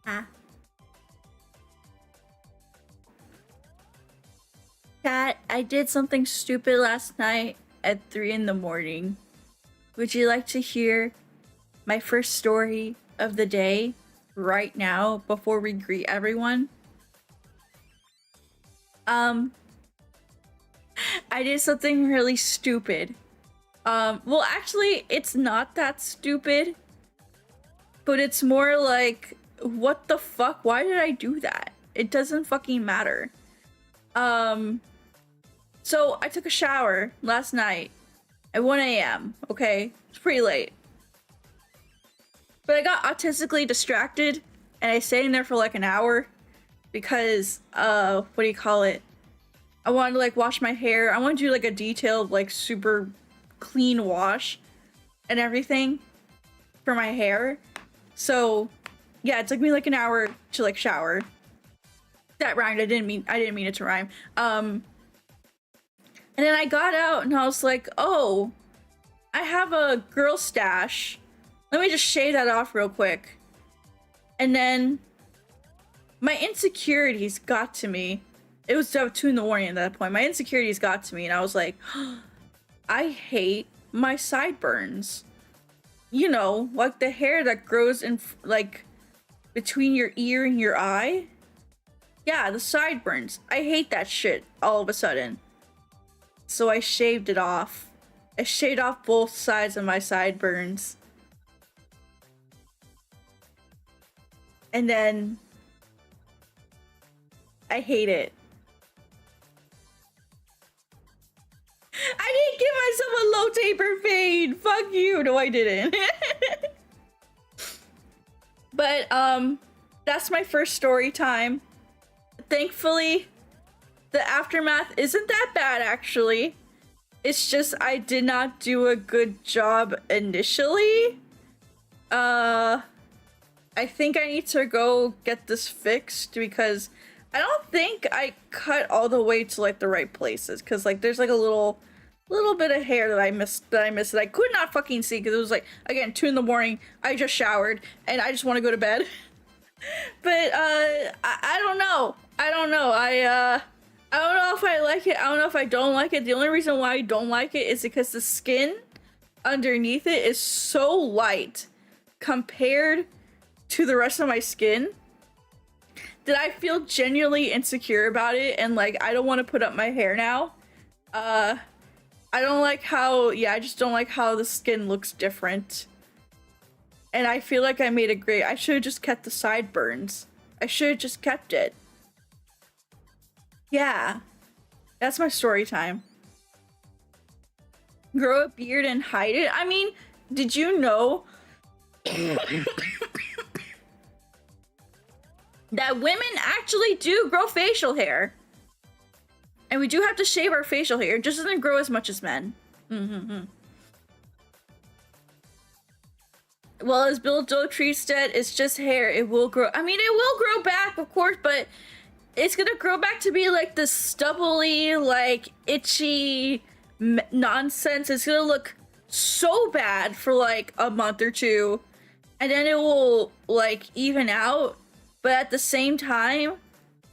Ah. Cat, I did something stupid last night at 3 in the morning. Would you like to hear my first story of the day right now before we greet everyone? I did something really stupid. Well, actually, it's not that stupid, but it's more like, what the fuck? Why did I do that? It doesn't fucking matter. So I took a shower last night at 1 a.m., okay? It's pretty late. But I got autistically distracted, and I stayed in there for like an hour because, what do you call it? I wanted to like wash my hair. I want to do like a detailed, like super clean wash and everything for my hair. So yeah, it took me like an hour to like shower. That rhymed. I didn't mean it to rhyme. And then I got out and I was like, oh, I have a girl stash. Let me just shave that off real quick. And then my insecurities got to me. It was 2 in the morning at that point. My insecurities got to me and I was like, oh, I hate my sideburns. You know, like the hair that grows in like between your ear and your eye. Yeah, the sideburns. I hate that shit all of a sudden. So I shaved it off. I shaved off both sides of my sideburns. And then I hate it. I didn't give myself a low taper fade. Fuck you. No, I didn't. But that's my first story time. Thankfully, the aftermath isn't that bad actually. It's just I did not do a good job initially. I think I need to go get this fixed because I don't think I cut all the way to like the right places, because like there's like a little bit of hair that I missed that I could not fucking see because it was like, again, 2 in the morning. I just showered and I just want to go to bed. But I don't know. I don't know if I like it. I don't know if I don't like it. The only reason why I don't like it is because the skin underneath it is so light compared to the rest of my skin that I feel genuinely insecure about it, and like I don't want to put up my hair now. I don't like how, yeah, I just don't like how the skin looks different. And I feel like I made a great, I should have just kept the sideburns. I should have just kept it. Yeah, that's my story time. Grow a beard and hide it. I mean, did you know that women actually do grow facial hair? And we do have to shave our facial hair. It just doesn't grow as much as men. Well, as Bill Dotree said, it's just hair. It will grow. I mean, it will grow back, of course, but it's gonna grow back to be like this stubbly, like itchy nonsense. It's gonna look so bad for like a month or two, and then it will like even out. But at the same time,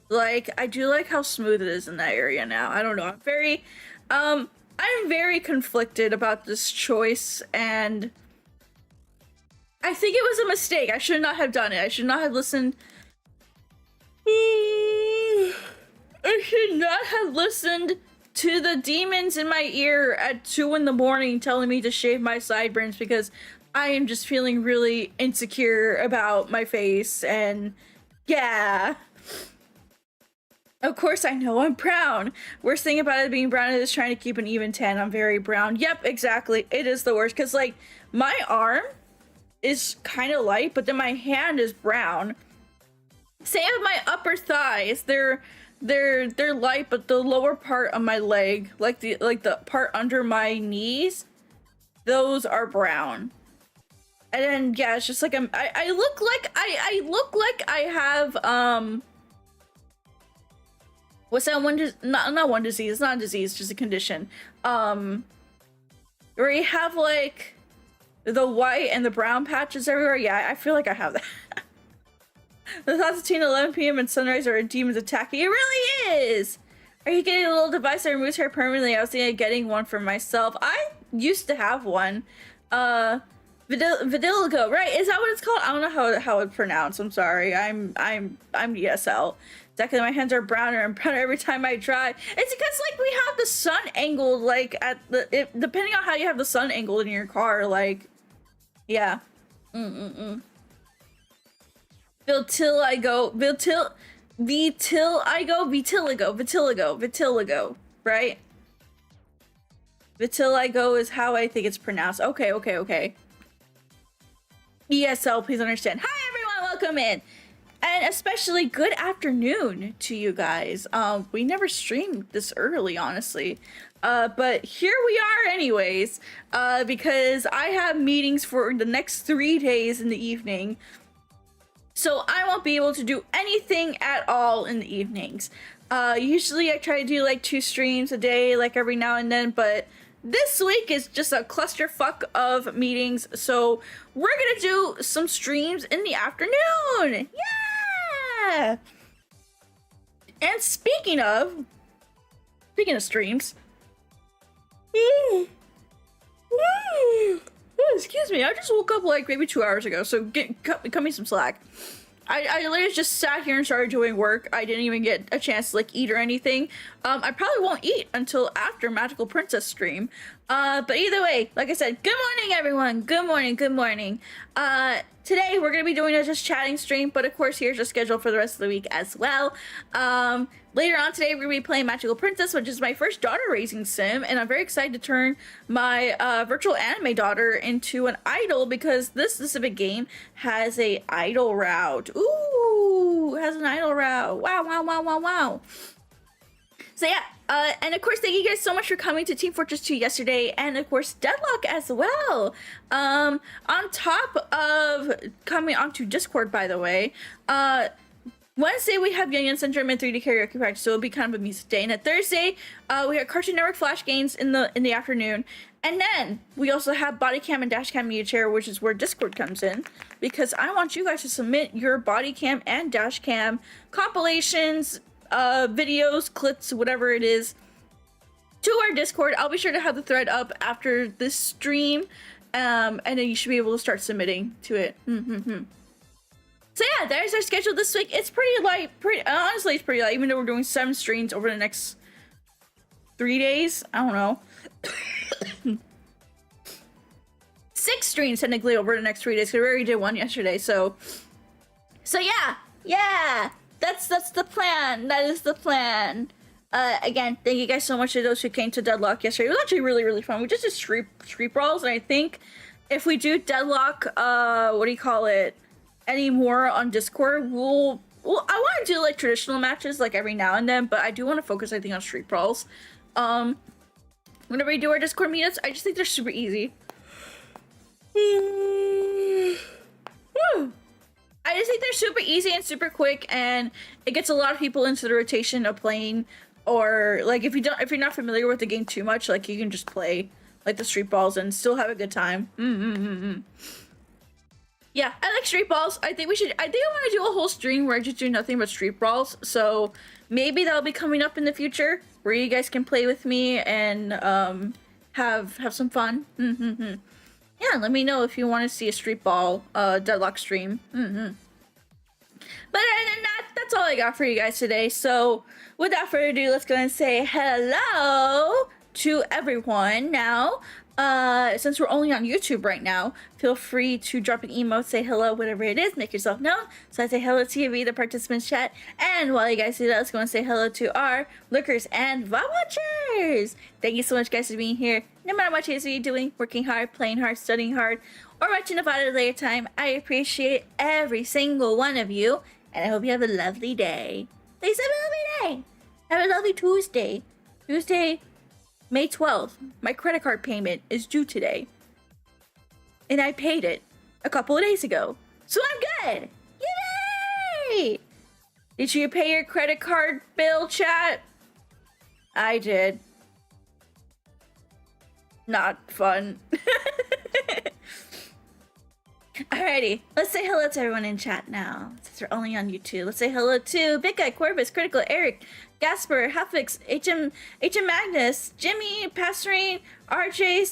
like I do like how smooth it is in that area now. I don't know. I'm very conflicted about this choice, and I think it was a mistake. I should not have done it. I should not have listened. I should not have listened to the demons in my ear at 2 in the morning telling me to shave my sideburns because I am just feeling really insecure about my face, and yeah. Of course I know I'm brown. Worst thing about it being brown is trying to keep an even tan. I'm very brown. Yep, exactly. It is the worst because like my arm is kind of light, but then my hand is brown. Same with my upper thighs. They're light, but the lower part of my leg, like the part under my knees, those are brown. And then yeah, it's just like I look like I have what's that one? Not one disease. It's not a disease. It's just a condition. Where you have like the white and the brown patches everywhere. Yeah, I feel like I have that. The thoughts between 11 p.m. and sunrise are a demon's attacking. It really is! Are you getting a little device that removes hair permanently? I was thinking of getting one for myself. I used to have one. Vitiligo, right? Is that what it's called? I don't know how it's pronounced. I'm sorry. I'm DSL. Exactly, my hands are browner and browner every time I drive. It's because like we have the sun angled like at the depending on how you have the sun angled in your car, like yeah. Vitiligo, right? Vitiligo is how I think it's pronounced. Okay. ESL, please understand. Hi everyone, welcome in. And especially good afternoon to you guys. We never streamed this early, honestly. But here we are anyways, because I have meetings for the next 3 days in the evening. So I won't be able to do anything at all in the evenings. Usually I try to do like 2 streams a day, like every now and then, but this week is just a clusterfuck of meetings. So we're gonna do some streams in the afternoon. Yeah! And speaking of streams, excuse me, I just woke up like maybe 2 hours ago, so cut me some slack. I literally just sat here and started doing work. I didn't even get a chance to like eat or anything. I probably won't eat until after Magical Princess stream. But either way, like I said, good morning everyone. Good morning. Today we're gonna be doing a just chatting stream, but of course here's the schedule for the rest of the week as well. Later on today, we're going to be playing Magical Princess, which is my first daughter raising sim, and I'm very excited to turn my virtual anime daughter into an idol because this specific game has a idol route. Ooh, has an idol route. Wow. So yeah, and of course, thank you guys so much for coming to Team Fortress 2 yesterday, and of course, Deadlock as well. On top of coming onto Discord, by the way, Wednesday we have Young Syndrome and 3D karaoke practice, so it'll be kind of a music day. And at Thursday, we have Cartoon Network Flash games in the afternoon, and then we also have Body Cam and Dash Cam Media Chair, which is where Discord comes in, because I want you guys to submit your Body Cam and Dash Cam compilations, videos, clips, whatever it is, to our Discord. I'll be sure to have the thread up after this stream, and then you should be able to start submitting to it. So yeah, there's our schedule this week. It's pretty light. Honestly, it's pretty light, even though we're doing 7 streams over the next 3 days. I don't know. 6 streams technically over the next 3 days, because we already did 1 yesterday. So yeah. That's the plan. That is the plan. Again, thank you guys so much to those who came to Deadlock yesterday. It was actually really fun. We just did street brawls, and I think if we do Deadlock, any more on Discord, I want to do like traditional matches like every now and then, but I do want to focus, I think, on street brawls. Whenever we do our Discord meetups, I just think they're super easy. I just think they're super easy and super quick, and it gets a lot of people into the rotation of playing. Or like if you're not familiar with the game too much, like you can just play like the street balls and still have a good time. Yeah, I like street balls. I think I want to do a whole stream where I just do nothing but street brawls. So maybe that'll be coming up in the future where you guys can play with me and have some fun. Yeah, let me know if you want to see a street ball Deadlock stream. But other than that, that's all I got for you guys today. So without further ado, let's go and say hello to everyone now. Since we're only on YouTube right now, feel free to drop an emote, say hello, whatever it is, make yourself known. So I say hello to you via the participants chat, and while you guys do that, let's go and say hello to our lookers and VOD watchers. Thank you so much, guys, for being here. No matter what you're doing, working hard, playing hard, studying hard, or watching the VOD at a later time, I appreciate every single one of you, and I hope you have a lovely day. Please have a lovely day. Have a lovely Tuesday. May 12th, my credit card payment is due today. And I paid it a couple of days ago. So I'm good! Yay! Did you pay your credit card bill, chat? I did. Not fun. Alrighty, let's say hello to everyone in chat now, since we're only on YouTube. Let's say hello to Big Guy, Corvus, Critical, Eric, Gasper, Hafix, HM Magnus, Jimmy, Passerine, RJ,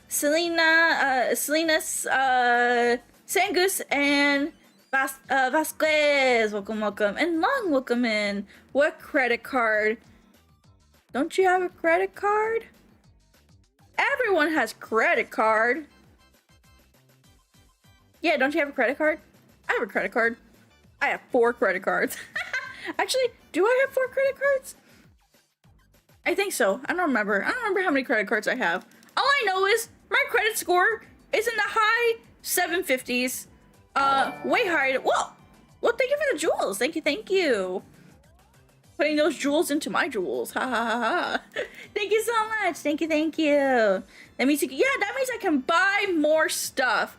Selena, Sangus, and Vasquez. Welcome. And Long, welcome in. What credit card? Don't you have a credit card? Everyone has credit card. Yeah, don't you have a credit card? I have a credit card. I have 4 credit cards. Actually, do I have 4 credit cards? I think so. I don't remember. I don't remember how many credit cards I have. All I know is my credit score is in the high 750s. Way higher. Whoa! Well, thank you for the jewels. Thank you. Putting those jewels into my jewels. Ha ha ha ha. Thank you so much. Thank you. That means that means I can buy more stuff.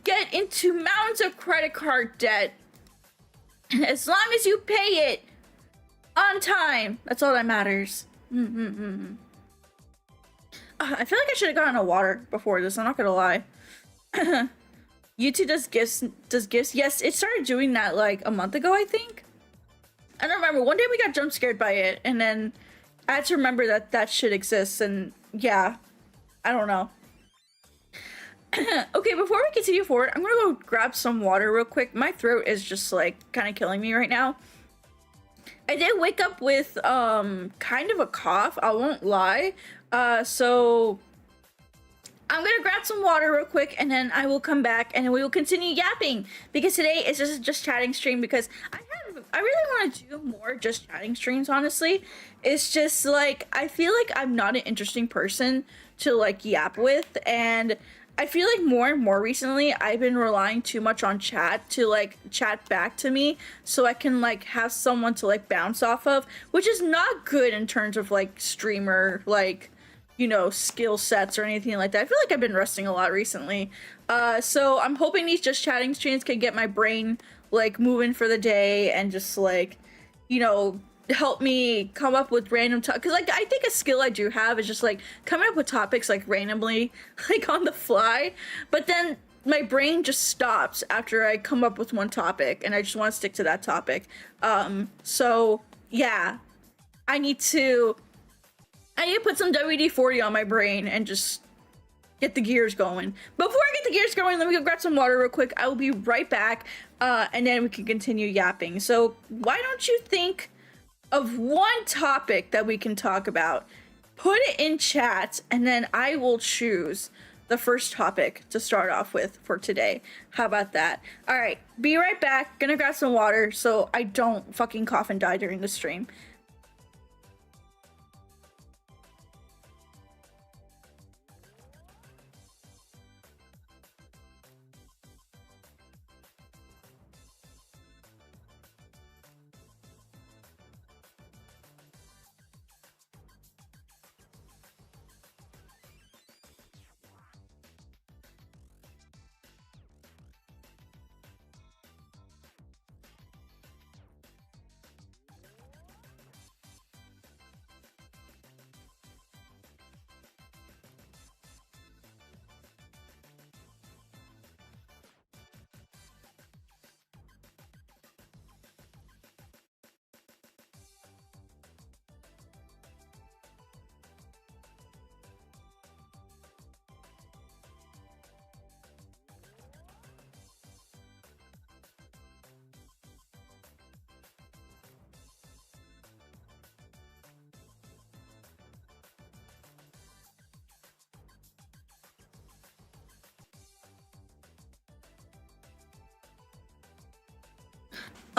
Get into mountains of credit card debt. As long as you pay it on time. That's all that matters. I feel like I should have gotten a water before this. I'm not gonna lie. YouTube does gifts. Yes, it started doing that like a month ago, I think. I don't remember. One day we got jump scared by it, and then I had to remember that shit exists, and yeah, I don't know. Okay, before we continue forward, I'm gonna go grab some water real quick. My throat is just like kind of killing me right now. I did wake up with kind of a cough, I won't lie. So I'm gonna grab some water real quick, and then I will come back and we will continue yapping, because today is just chatting stream, because I really want to do more just chatting streams, honestly. It's just like I feel like I'm not an interesting person to like yap with, and I feel like more and more recently I've been relying too much on chat to like chat back to me so I can like have someone to like bounce off of, which is not good in terms of like streamer like, you know, skill sets or anything like that. I feel like I've been resting a lot recently. So I'm hoping these just chatting streams can get my brain like moving for the day and just like, you know, help me come up with random because like I think a skill I do have is just like coming up with topics like randomly like on the fly, but then my brain just stops after I come up with one topic and I just want to stick to that topic. So yeah, I need to put some WD-40 on my brain and just get the gears going. Before I get the gears going, let me go grab some water real quick. I will be right back, and then we can continue yapping. So why don't you think of one topic that we can talk about? Put it in chat, and then I will choose the first topic to start off with for today. How about that? All right, be right back. Gonna grab some water so I don't fucking cough and die during the stream.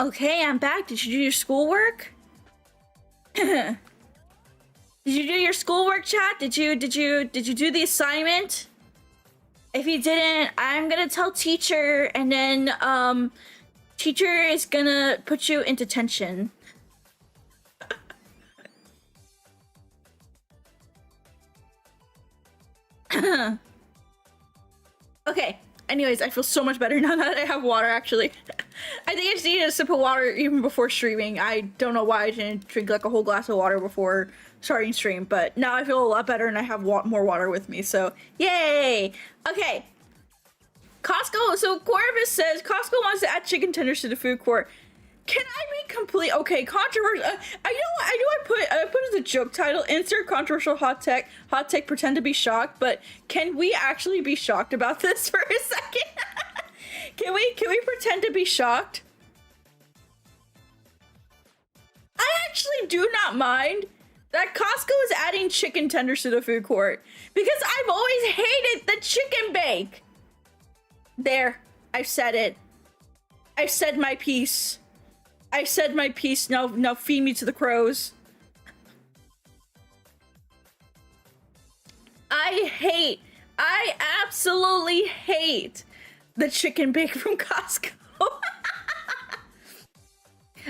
Okay, I'm back. Did you do your schoolwork? Did you do your schoolwork, chat? Did you do the assignment? If you didn't, I'm gonna tell teacher, and then teacher is gonna put you in detention. Okay. Anyways, I feel so much better now that I have water, actually. I think I just needed a sip of water even before streaming. I don't know why I didn't drink like a whole glass of water before starting stream, but now I feel a lot better and I have more water with me, so yay! Okay. Costco, so Corvus says Costco wants to add chicken tenders to the food court. Can I be complete? Okay, controversial. I put as a joke title, insert controversial hot take, pretend to be shocked, but can we actually be shocked about this for a second? Can we pretend to be shocked? I actually do not mind that Costco is adding chicken tenders to the food court because I've always hated the chicken bake. There, I've said it. I've said my piece. I said my piece. Now feed me to the crows. I absolutely hate the chicken bake from Costco.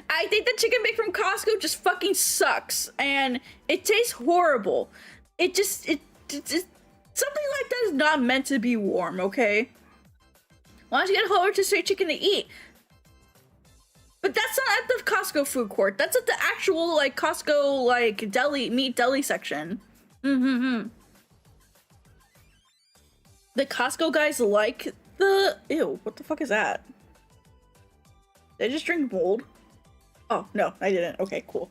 I think the chicken bake from Costco just fucking sucks and it tastes horrible. It something like that is not meant to be warm, okay? Why don't you get a whole rotisserie chicken to eat? But that's not at the Costco food court. That's at the actual, like, Costco, like, deli, meat deli section. The Costco guys like the... Ew, what the fuck is that? Did I just drink mold? Oh, no, I didn't. Okay, cool.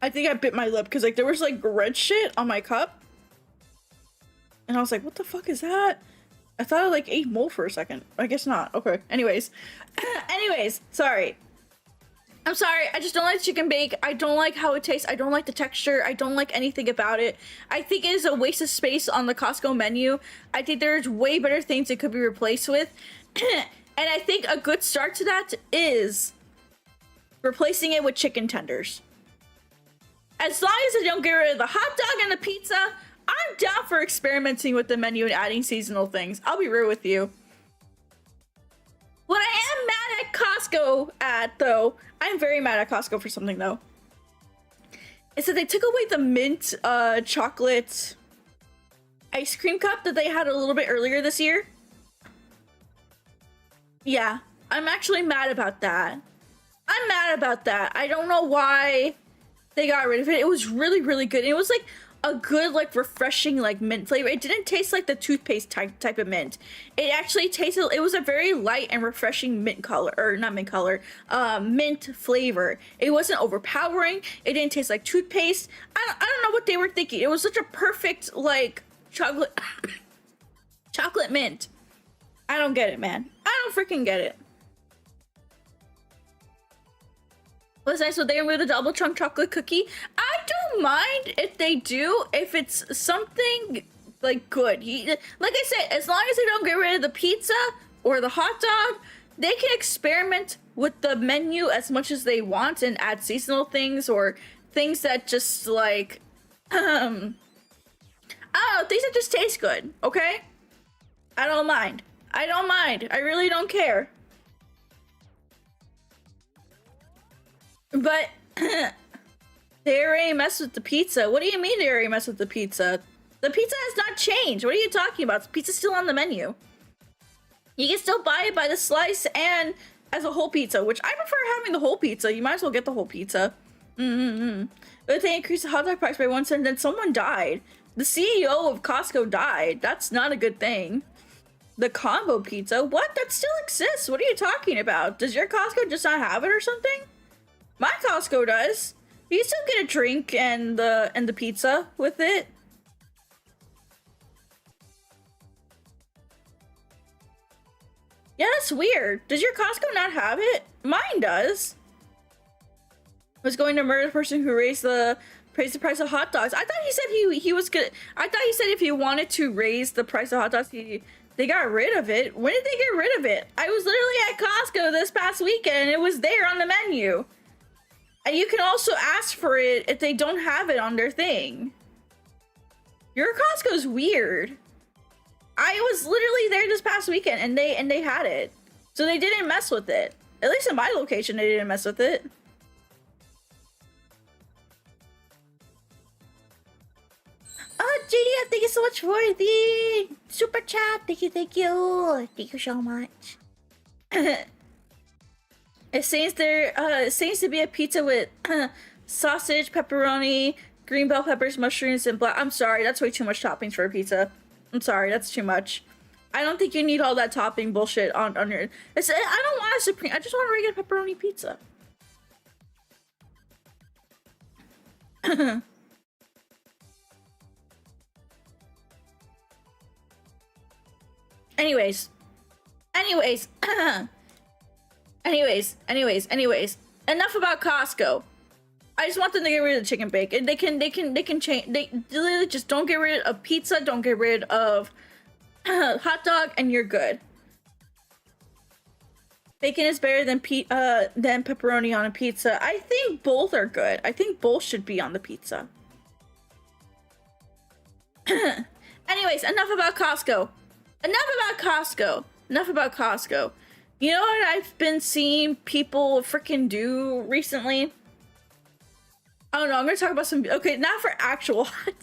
I think I bit my lip because, like, there was, like, red shit on my cup. And I was like, what the fuck is that? I thought I, like, ate mold for a second. I guess not. Okay. Anyways. Sorry. I'm sorry. I just don't like chicken bake. I don't like how it tastes. I don't like the texture. I don't like anything about it. I think it is a waste of space on the Costco menu. I think there's way better things it could be replaced with. And I think a good start to that is replacing it with chicken tenders. As long as they don't get rid of the hot dog and the pizza, I'm down for experimenting with the menu and adding seasonal things. I'll be real with you. What I am mad at Costco at, though, I'm very mad at Costco for something, though, is that they took away the mint chocolate ice cream cup that they had a little bit earlier this year. Yeah, I'm actually mad about that. I'm mad about that. I don't know why they got rid of it. It was really, really good. It was like a good, like, refreshing, like, mint flavor. It didn't taste like the toothpaste type of mint. It actually tasted, it was a very light and refreshing mint color, or not mint color, mint flavor. It wasn't overpowering. It didn't taste like toothpaste. I don't know what they were thinking. It was such a perfect, like, chocolate mint. I don't get it, man. I don't freaking get it. What's nice, so they removed the double chunk chocolate cookie. I don't mind if they do, if it's something like good. Like I said, as long as they don't get rid of the pizza or the hot dog, they can experiment with the menu as much as they want and add seasonal things or things that just like, I don't know, things that just taste good, okay? I don't mind. I don't mind. I really don't care. But they already messed with the pizza. What do you mean they already messed with the pizza? The pizza has not changed. What are you talking about? The pizza's still on the menu. You can still buy it by the slice and as a whole pizza, which I prefer having the whole pizza. You might as well get the whole pizza. But they increased the hot dog price by 1 cent, and then someone died. The CEO of Costco died. That's not a good thing. The combo pizza? What? That still exists. What are you talking about? Does your Costco just not have it or something? My Costco does. You still get a drink and the pizza with it. Yeah, that's weird. Does your Costco not have it? Mine does. Was going to murder the person who raised the price of hot dogs. I thought he said he was good. I thought he said if he wanted to raise the price of hot dogs, they got rid of it. When did they get rid of it? I was literally at Costco this past weekend and it was there on the menu. And you can also ask for it if they don't have it on their thing. Your Costco's weird. I was literally there this past weekend and they had it. So they didn't mess with it. At least in my location, they didn't mess with it. Oh, JD, thank you so much for the super chat. Thank you, thank you. Thank you so much. It seems there seems to be a pizza with sausage, pepperoni, green bell peppers, mushrooms, and black. I'm sorry, that's way too much toppings for a pizza. I'm sorry, that's too much. I don't think you need all that topping bullshit on your. I don't want a supreme. I just want a regular pepperoni pizza. Anyways. Enough about Costco. I just want them to get rid of the chicken bacon. They can change. They literally just don't get rid of pizza. Don't get rid of hot dog, and you're good. Bacon is better than pepperoni on a pizza. I think both are good. I think both should be on the pizza. Anyways, enough about Costco. Enough about Costco. You know what I've been seeing people freaking do recently? I don't know, I'm gonna talk about some, okay, not for actual hot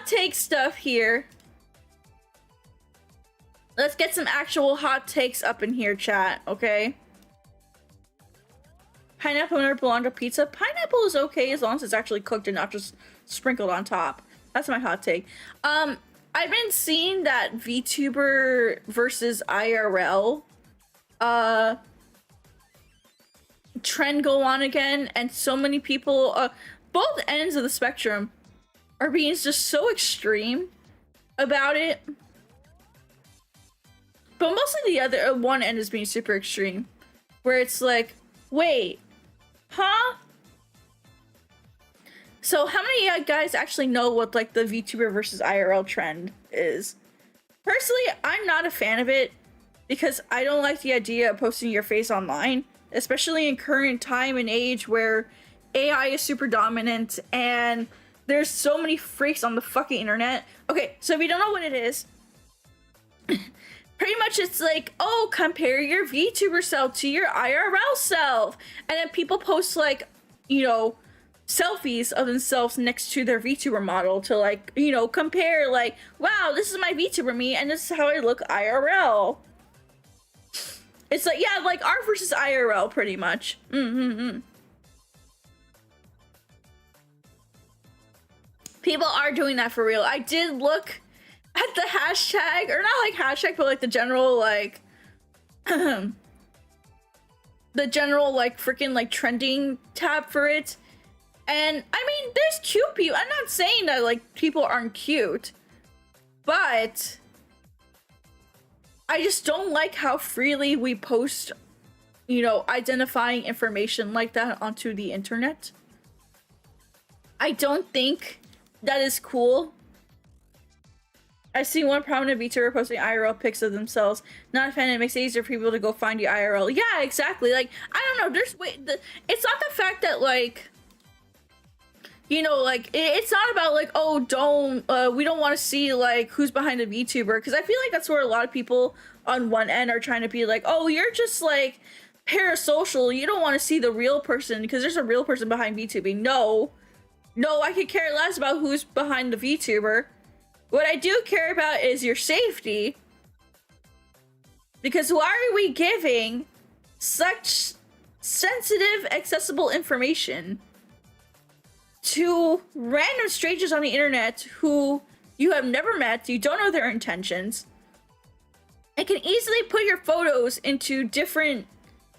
take stuff here. Let's get some actual hot takes up in here, chat, okay? Pineapple never belonged to pizza. Pineapple is okay as long as it's actually cooked and not just sprinkled on top. That's my hot take. I've been seeing that VTuber versus IRL trend go on again, and so many people, both ends of the spectrum, are being just so extreme about it. But mostly the other one end is being super extreme, where it's like, wait, huh? So how many of you guys actually know what like the VTuber versus IRL trend is? Personally, I'm not a fan of it because I don't like the idea of posting your face online, especially in current time and age where AI is super dominant and there's so many freaks on the fucking internet. Okay, so if you don't know what it is, pretty much it's like, oh, compare your VTuber self to your IRL self. And then people post like, you know, selfies of themselves next to their VTuber model to like, you know, compare like, wow, this is my VTuber me and this is how I look IRL. It's like, yeah, like art versus IRL pretty much. People are doing that for real. I did look at the hashtag, or not like hashtag, but like the general like the general like freaking like trending tab for it. And I mean, there's cute people. I'm not saying that like people aren't cute, but I just don't like how freely we post, you know, identifying information like that onto the internet. I don't think that is cool. I see one prominent VTuber posting IRL pics of themselves. Not a fan, it makes it easier for people to go find the IRL. Yeah, exactly. Like, I don't know, there's it's not the fact that like, you know, like, it's not about, like, oh, we don't want to see, like, who's behind a VTuber. Because I feel like that's where a lot of people on one end are trying to be like, oh, you're just, like, parasocial. You don't want to see the real person because there's a real person behind VTubing. No, I could care less about who's behind the VTuber. What I do care about is your safety. Because why are we giving such sensitive, accessible information to random strangers on the internet who you have never met, you don't know their intentions, and can easily put your photos into different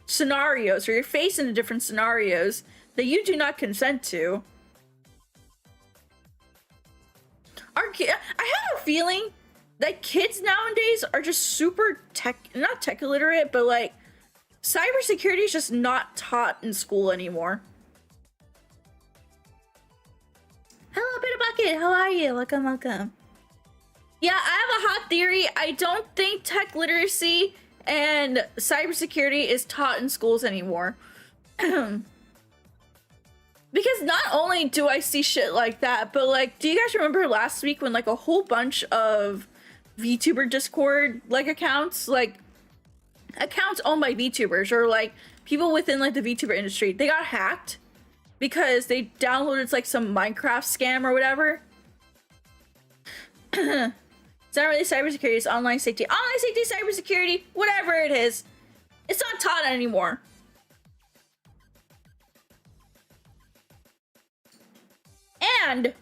scenarios, or your face into different scenarios that you do not consent to? I have a feeling that kids nowadays are just super not tech illiterate, but like cybersecurity is just not taught in school anymore. Hello, Bit of Bucket. How are you? Welcome. Yeah, I have a hot theory. I don't think tech literacy and cybersecurity is taught in schools anymore. Because not only do I see shit like that, but like, do you guys remember last week when like a whole bunch of VTuber Discord like accounts owned by VTubers or like people within like the VTuber industry, they got hacked because they downloaded like some Minecraft scam or whatever? It's not really cybersecurity, it's online safety. Online safety, cybersecurity, whatever it is. It's not taught anymore. And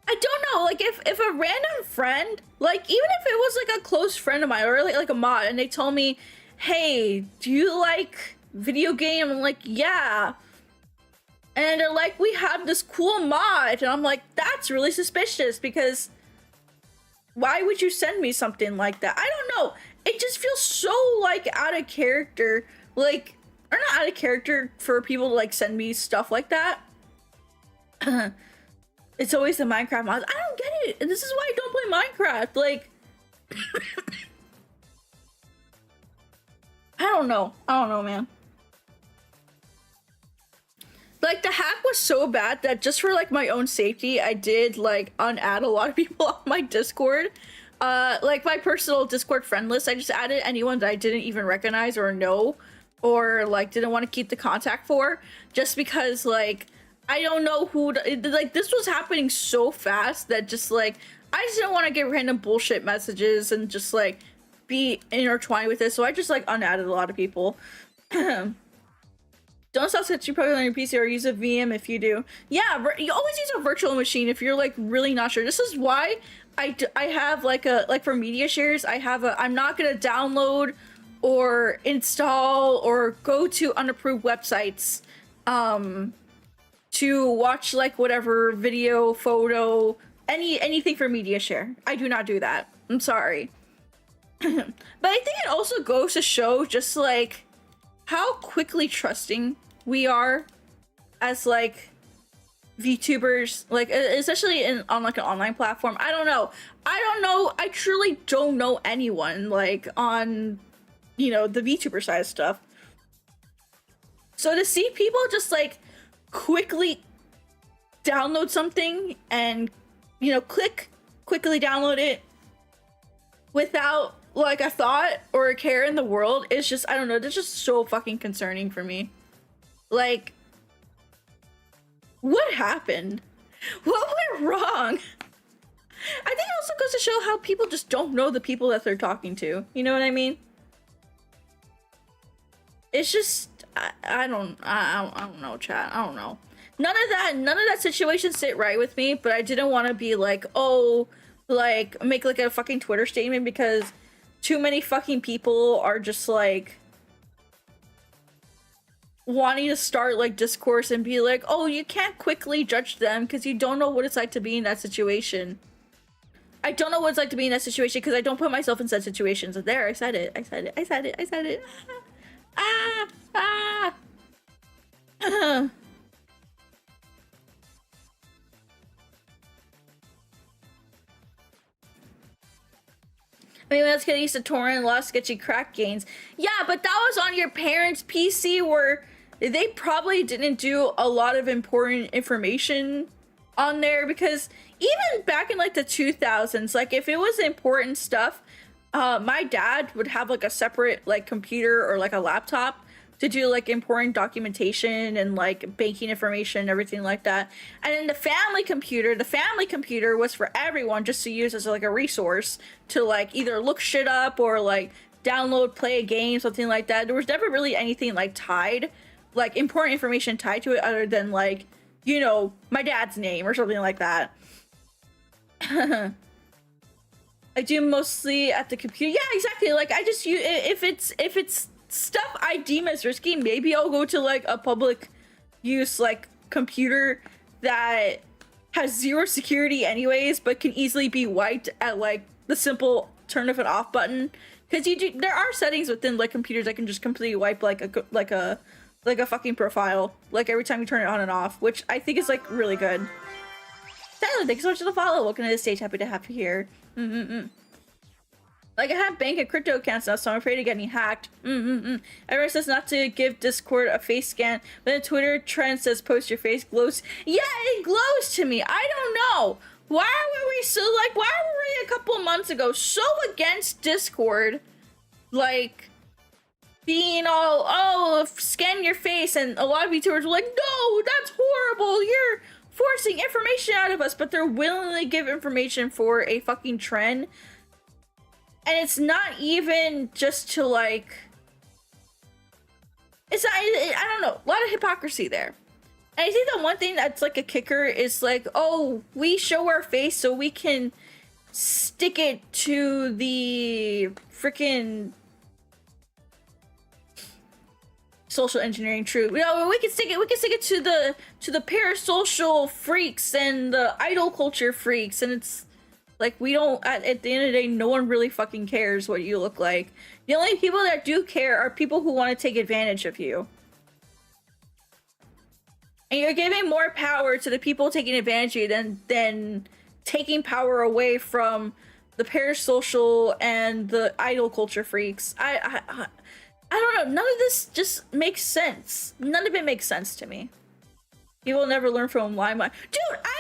I don't know, like if a random friend, like even if it was like a close friend of mine or like a mod, and they told me, hey, do you like video game? I'm like, yeah. And they're like, we have this cool mod, and I'm like, that's really suspicious, because why would you send me something like that? I don't know. It just feels so like out of character, like, or not out of character for people to like send me stuff like that. It's always the Minecraft mods. I don't get it. And this is why I don't play Minecraft. Like, I don't know, man. Like, the hack was so bad that just for like my own safety, I did like unadd a lot of people on my Discord. Like my personal Discord friend list, I just added anyone that I didn't even recognize or know, or like didn't want to keep the contact for, just because like I don't know who like this was happening so fast that just like I just didn't want to get random bullshit messages and just like be intertwined with it, so I just like unadded a lot of people. Don't stop sketching programming on your PC or use a VM if you do. Yeah, you always use a virtual machine if you're like really not sure. This is why I have like for media shares, I have I'm not gonna download or install or go to unapproved websites to watch like whatever video, photo, anything for media share. I do not do that. I'm sorry. But I think it also goes to show just like how quickly trusting we are as like VTubers, like especially on like an online platform. I don't know. I truly don't know anyone like on, you know, the VTuber side of stuff. So to see people just like quickly download something and, you know, quickly download it without like a thought or a care in the world is just, I don't know, that's just so fucking concerning for me. Like, what happened? What went wrong? I think it also goes to show how people just don't know the people that they're talking to. You know what I mean? It's just, I don't know, chat. I don't know. None of that situation sit right with me, but I didn't want to be like, oh, like, make like a fucking Twitter statement because too many fucking people are just like wanting to start like discourse and be like, oh, you can't quickly judge them because you don't know what it's like to be in that situation. I don't know what it's like to be in that situation because I don't put myself in such situations. There, I said it. I mean, let's get used to torrent lost sketchy crack gains. Yeah, but that was on your parents' PC where they probably didn't do a lot of important information on there, because even back in like the 2000s, like if it was important stuff, my dad would have like a separate like computer or like a laptop to do like important documentation and like banking information and everything like that. And then the family computer was for everyone just to use as like a resource to like either look shit up or like download, play a game, something like that. There was never really anything like tied, like important information tied to it other than like, you know, my dad's name or something like that. I do mostly at the computer. Yeah, exactly. Like I just use, if it's stuff I deem as risky, maybe I'll go to like a public use like computer that has zero security anyways, but can easily be wiped at like the simple turn of an off button. Because there are settings within like computers that can just completely wipe like a fucking profile like every time you turn it on and off, which I think is like really good. Tyler, thanks so much for the follow. Welcome to the stage. Happy to have you here. Like I have bank and crypto accounts now, so I'm afraid of getting hacked. Everyone says not to give Discord a face scan, but the Twitter trend says post your face glows. Yeah, it glows to me. I don't know. Why were we a couple months ago so against Discord? Like being all, oh, scan your face, and a lot of VTubers were like, no, that's horrible. You're forcing information out of us, but they're willingly give information for a fucking trend. And it's not even just to like, it's not, I don't know, a lot of hypocrisy there. And I think the one thing that's like a kicker is like, oh, we show our face so we can stick it to the freaking social engineering truth. You know, we can stick it to the parasocial freaks and the idol culture freaks, and it's like we don't at the end of the day, no one really fucking cares what you look like. The only people that do care are people who want to take advantage of you. And you're giving more power to the people taking advantage of you than taking power away from the parasocial and the idol culture freaks. I don't know. None of this just makes sense. None of it makes sense to me. People never learn from LimeWire. Dude, I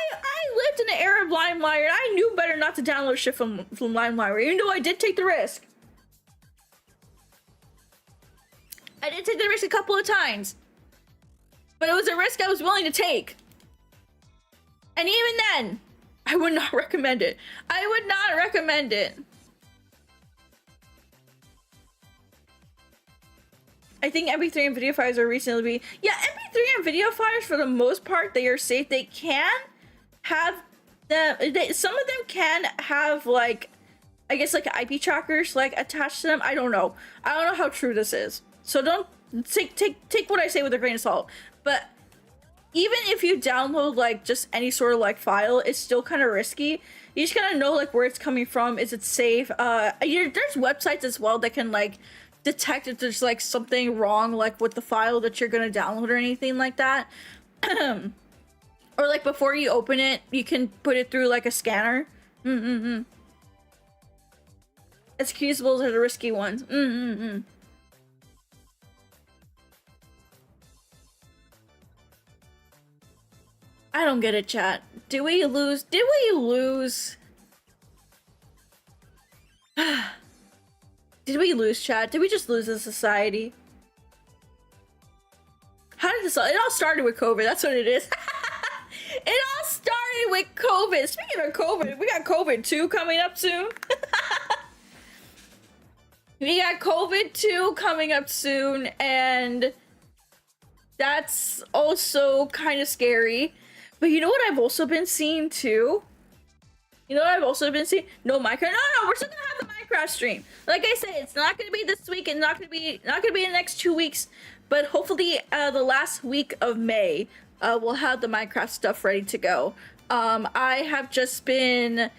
lived in the era of LimeWire, and I knew better not to download shit from LimeWire, even though I did take the risk. I did take the risk a couple of times. But it was a risk I was willing to take. And even then, I would not recommend it. I would not recommend it. I think MP3 and video files are recently yeah, MP3 and video files for the most part, they are safe. They can have some of them can have like, I guess like IP trackers like attached to them. I don't know how true this is. So don't take what I say with a grain of salt. But even if you download like just any sort of like file, it's still kind of risky. You just gotta know like where it's coming from. Is it safe? There's websites as well that can like detect if there's like something wrong like with the file that you're gonna download or anything like that. Or like before you open it, you can put it through like a scanner. Excusables are the risky ones. I don't get it, chat. Did we lose? Did we lose? Did we lose, chat? Did we just lose as a society? How did this all... It all started with COVID. That's what it is. It all started with COVID. Speaking of COVID, we got COVID 2 coming up soon. We got COVID 2 coming up soon, and that's also kind of scary. But you know what I've also been seeing too? You know what I've also been seeing? No Minecraft. No, we're still gonna have the Minecraft stream. Like I said, it's not gonna be this week and not gonna be in the next 2 weeks. But hopefully, the last week of May, we'll have the Minecraft stuff ready to go. I have just been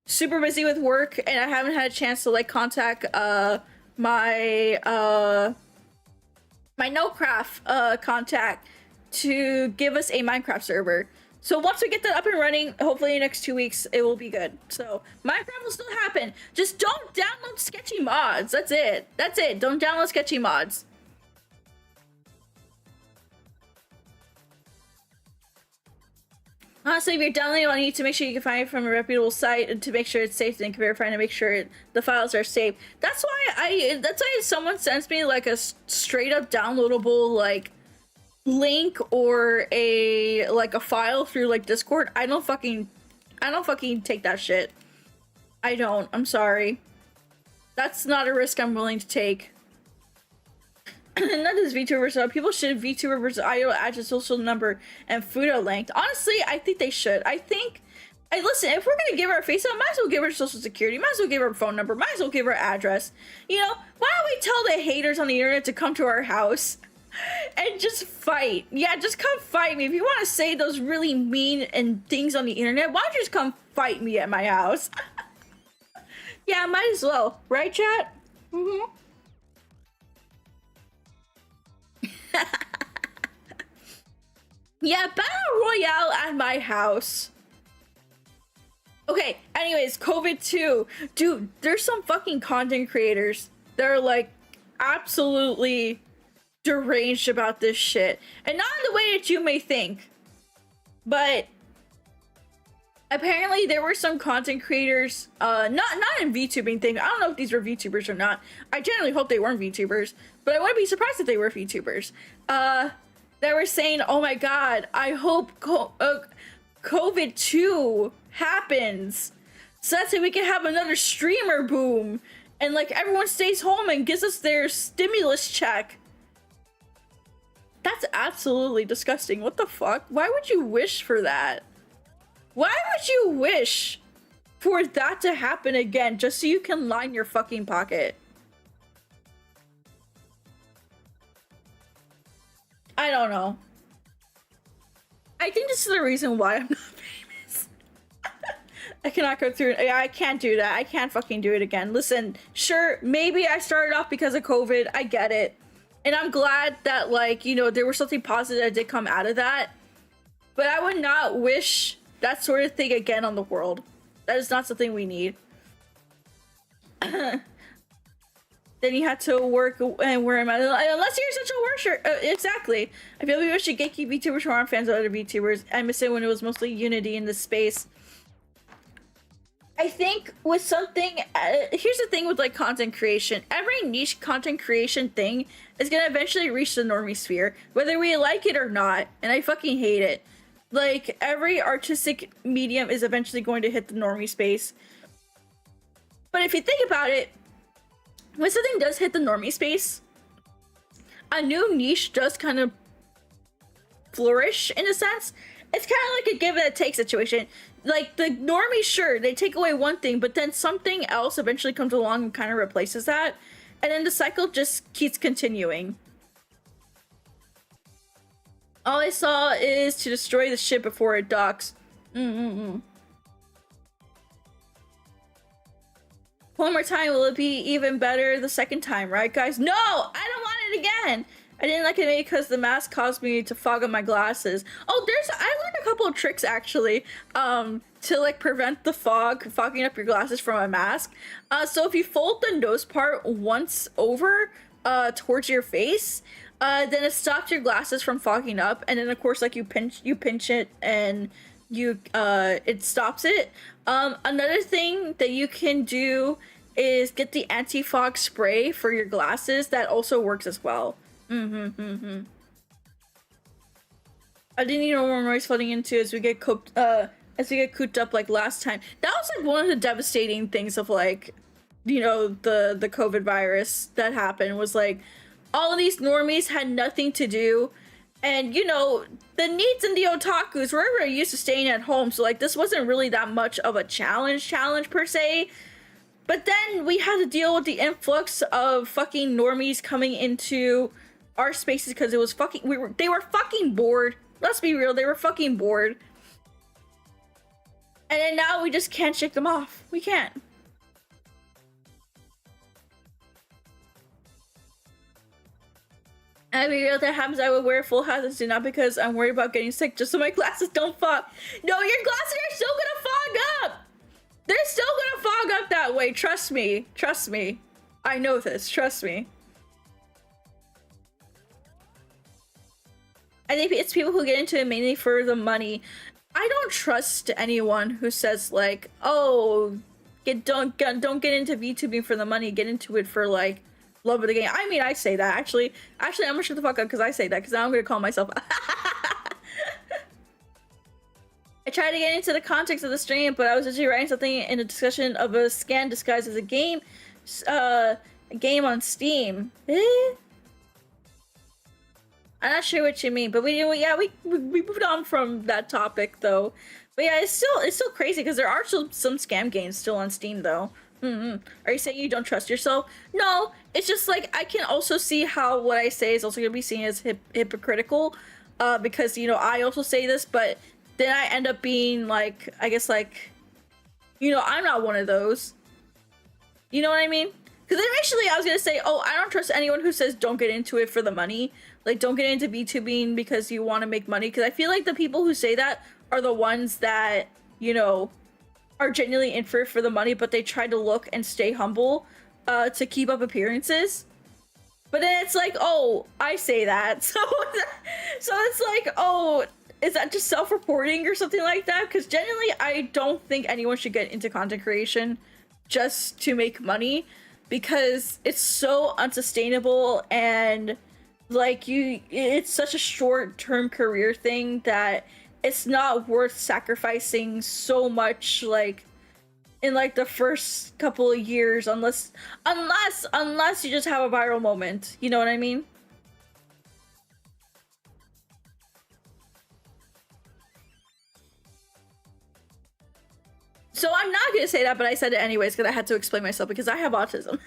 super busy with work, and I haven't had a chance to like contact my NoCraft contact to give us a Minecraft server. So once we get that up and running, hopefully in the next 2 weeks, it will be good. So Minecraft will still happen. Just don't download sketchy mods. That's it. That's it. Don't download sketchy mods. Honestly, if you're downloading one, you need to make sure you can find it from a reputable site and to make sure it's safe, and verify to make sure the files are safe. That's why if someone sends me like a straight up downloadable like link or a file through like Discord, I don't fucking take that shit. I don't. I'm sorry. That's not a risk I'm willing to take. Not this VTuber stuff. People should VTuber versus idol add to social number and photo length. Honestly, I think they should. Listen, if we're gonna give our face out, might as well give our social security, might as well give our phone number, might as well give our address. You know, why don't we tell the haters on the internet to come to our house and just fight? Yeah, just come fight me. If you want to say those really mean and things on the internet, why don't you just come fight me at my house? Yeah, might as well. Right, chat? Yeah, Battle Royale at my house. Okay, anyways, COVID 2. Dude, there's some fucking content creators that are like absolutely deranged about this shit. And not in the way that you may think. But apparently there were some content creators, not in VTubing thing. I don't know if these were VTubers or not. I generally hope they weren't VTubers, but I wouldn't be surprised if they were VTubers. That were saying, oh my god, I hope COVID 2 happens so that's so we can have another streamer boom and like everyone stays home and gives us their stimulus check. That's absolutely disgusting. What the fuck? Why would you wish for that? Why would you wish for that to happen again just so you can line your fucking pocket? I don't know. I think this is the reason why I'm not famous. I cannot go through it. I can't do that. I can't fucking do it again. Listen, sure, maybe I started off because of COVID. I get it. And I'm glad that, like, you know, there was something positive that did come out of that. But I would not wish that sort of thing again on the world. That is not something we need. Then you had to work and wear a mask. Unless you're such a worshipper. Exactly. I feel we should gatekeep VTubers who aren't fans of other VTubers. I miss it when it was mostly unity in this space. I think with something, here's the thing with like content creation. Every niche content creation thing is gonna eventually reach the normie sphere, whether we like it or not. And I fucking hate it. Like, every artistic medium is eventually going to hit the normie space. But if you think about it, when something does hit the normie space, a new niche does kind of flourish in a sense. It's kind of like a give and a take situation. Like, the normies, sure, they take away one thing, but then something else eventually comes along and kind of replaces that. And then the cycle just keeps continuing. All I saw is to destroy the ship before it docks. One more time, will it be even better the second time, right, guys? No! I don't want it again! I didn't like it because the mask caused me to fog up my glasses. Oh, I learned a couple of tricks, actually, to, like, prevent the fogging up your glasses from a mask. So if you fold the nose part once over, towards your face, then it stops your glasses from fogging up, and then of course, like, you pinch it and it stops it. Another thing that you can do is get the anti-fog spray for your glasses. That also works as well. I didn't even know what noise flooding into as we get cooped up like last time. That was like one of the devastating things of, like, you know, the COVID virus that happened was like all of these normies had nothing to do, and you know, the neets and the otakus were already used to staying at home, so like this wasn't really that much of a challenge per se. But then we had to deal with the influx of fucking normies coming into our spaces because it was fucking they were fucking bored. Let's be real, they were fucking bored. And then now we just can't shake them off. We can't. I mean, real that happens, I would wear full hats, not because I'm worried about getting sick, just so my glasses don't fog. No, your glasses are still gonna fog up! They're still gonna fog up that way, trust me. Trust me. I know this, trust me. I think it's people who get into it mainly for the money. I don't trust anyone who says, like, oh, don't get into VTubing for the money, get into it for, like, love of the game. I mean, I say that. Actually, I'm gonna shut the fuck up because I say that, because now I'm gonna call myself. I tried to get into the context of the stream, but I was actually writing something in a discussion of a scan disguised as a game on Steam. I'm not sure what you mean, but we moved on from that topic though. But yeah, it's still crazy because there are some scam games still on Steam though. Are you saying you don't trust yourself? No, it's just like I can also see how what I say is also gonna be seen as hypocritical, because you know I also say this, but then I end up being like, I guess, like, you know, I'm not one of those. You know what I mean? Because initially I was gonna say, oh, I don't trust anyone who says don't get into it for the money. Like, don't get into VTubing because you want to make money. Because I feel like the people who say that are the ones that, you know, are genuinely in for the money, but they try to look and stay humble to keep up appearances. But then it's like, oh, I say that. So it's like, oh, is that just self-reporting or something like that? Because generally, I don't think anyone should get into content creation just to make money, because it's so unsustainable and like it's such a short-term career thing that it's not worth sacrificing so much, like, in like the first couple of years, unless you just have a viral moment. You know what I mean? So I'm not gonna say that, but I said it anyways because I had to explain myself because I have autism.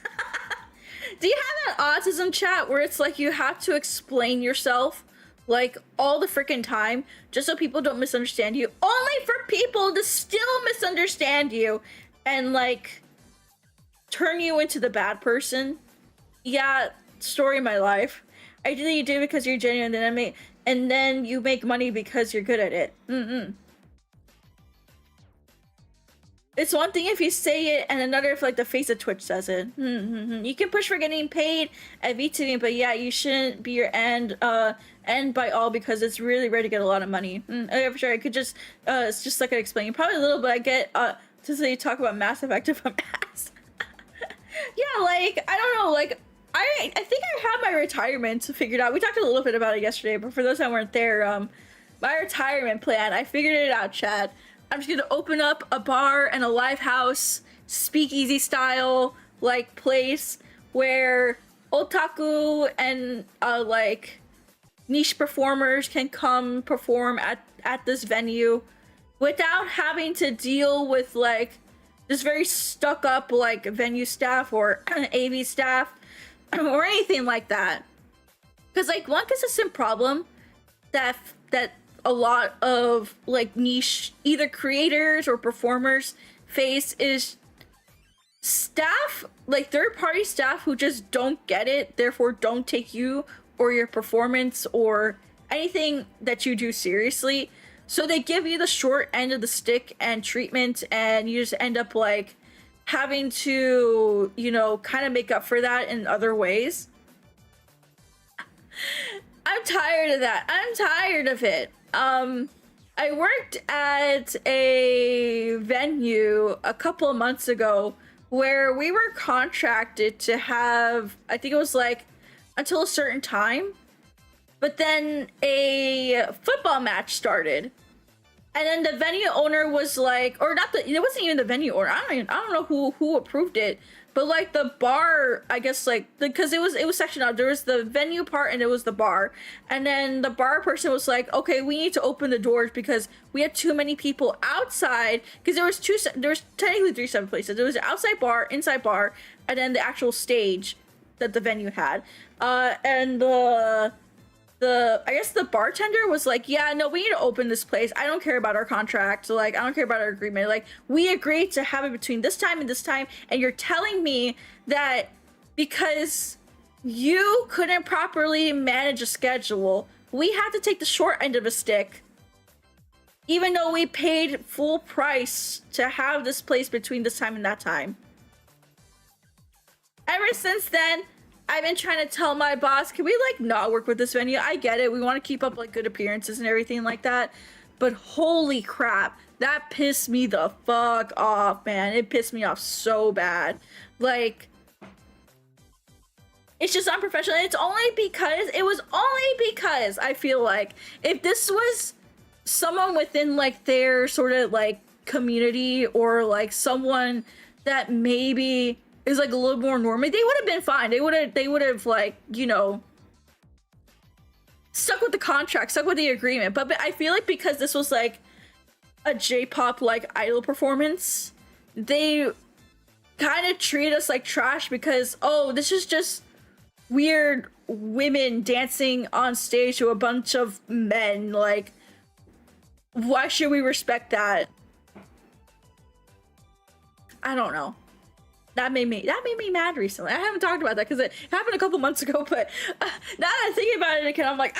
Do you have that autism chat where it's like you have to explain yourself like all the freaking time just so people don't misunderstand you? Only for people to still misunderstand you and like turn you into the bad person. Yeah, story of my life. Ideally you do because you're genuine and then you make money because you're good at it. It's one thing if you say it and another if like the face of Twitch says it. You can push for getting paid at VTuber, but yeah, you shouldn't be your end by all because it's really rare to get a lot of money. Okay, for sure. I could just it's just like I explain. Probably a little, but I get to say talk about Mass Effect if I'm asked. Yeah, like I don't know, like I think I have my retirement figured out. We talked a little bit about it yesterday, but for those that weren't there, my retirement plan, I figured it out, Chad. I'm just gonna open up a bar and a live house, speakeasy style, like place where otaku and like niche performers can come perform at this venue without having to deal with like this very stuck up like venue staff or AV staff or anything like that. Because like one consistent problem that a lot of like niche either creators or performers face is staff, like third-party staff who just don't get it, therefore don't take you or your performance or anything that you do seriously. So they give you the short end of the stick and treatment, and you just end up like having to, you know, kind of make up for that in other ways. I'm tired of that. I'm tired of it. I worked at a venue a couple of months ago where we were contracted to have, I think it was like until a certain time, but then a football match started. And then the venue owner was like, or not the, it wasn't even the venue owner. I don't know who approved it, but like the bar, I guess like, because it was sectioned out. There was the venue part and it was the bar. And then the bar person was like, okay, we need to open the doors because we had too many people outside. Because there was technically 3 separate places. There was the outside bar, inside bar, and then the actual stage that the venue had. And I guess the bartender was like, yeah, no, we need to open this place. I don't care about our contract. So like, I don't care about our agreement. Like, we agreed to have it between this time and this time. And you're telling me that because you couldn't properly manage a schedule, we had to take the short end of a stick, even though we paid full price to have this place between this time and that time. Ever since then, I've been trying to tell my boss, can we like not work with this venue? I get it. We want to keep up like good appearances and everything like that. But holy crap, that pissed me the fuck off, man. It pissed me off so bad. Like, it's just unprofessional. It was only because I feel like if this was someone within like their sort of like community or like someone that maybe is like a little more normal, they would have been fine. They would have like, you know, stuck with the contract, stuck with the agreement. But I feel like because this was like a J-pop like idol performance, they kind of treat us like trash because, oh, this is just weird women dancing on stage to a bunch of men. Like, why should we respect that? I don't know. That made me mad recently. I haven't talked about that because it happened a couple months ago, but now that I'm thinking about it again, I'm like,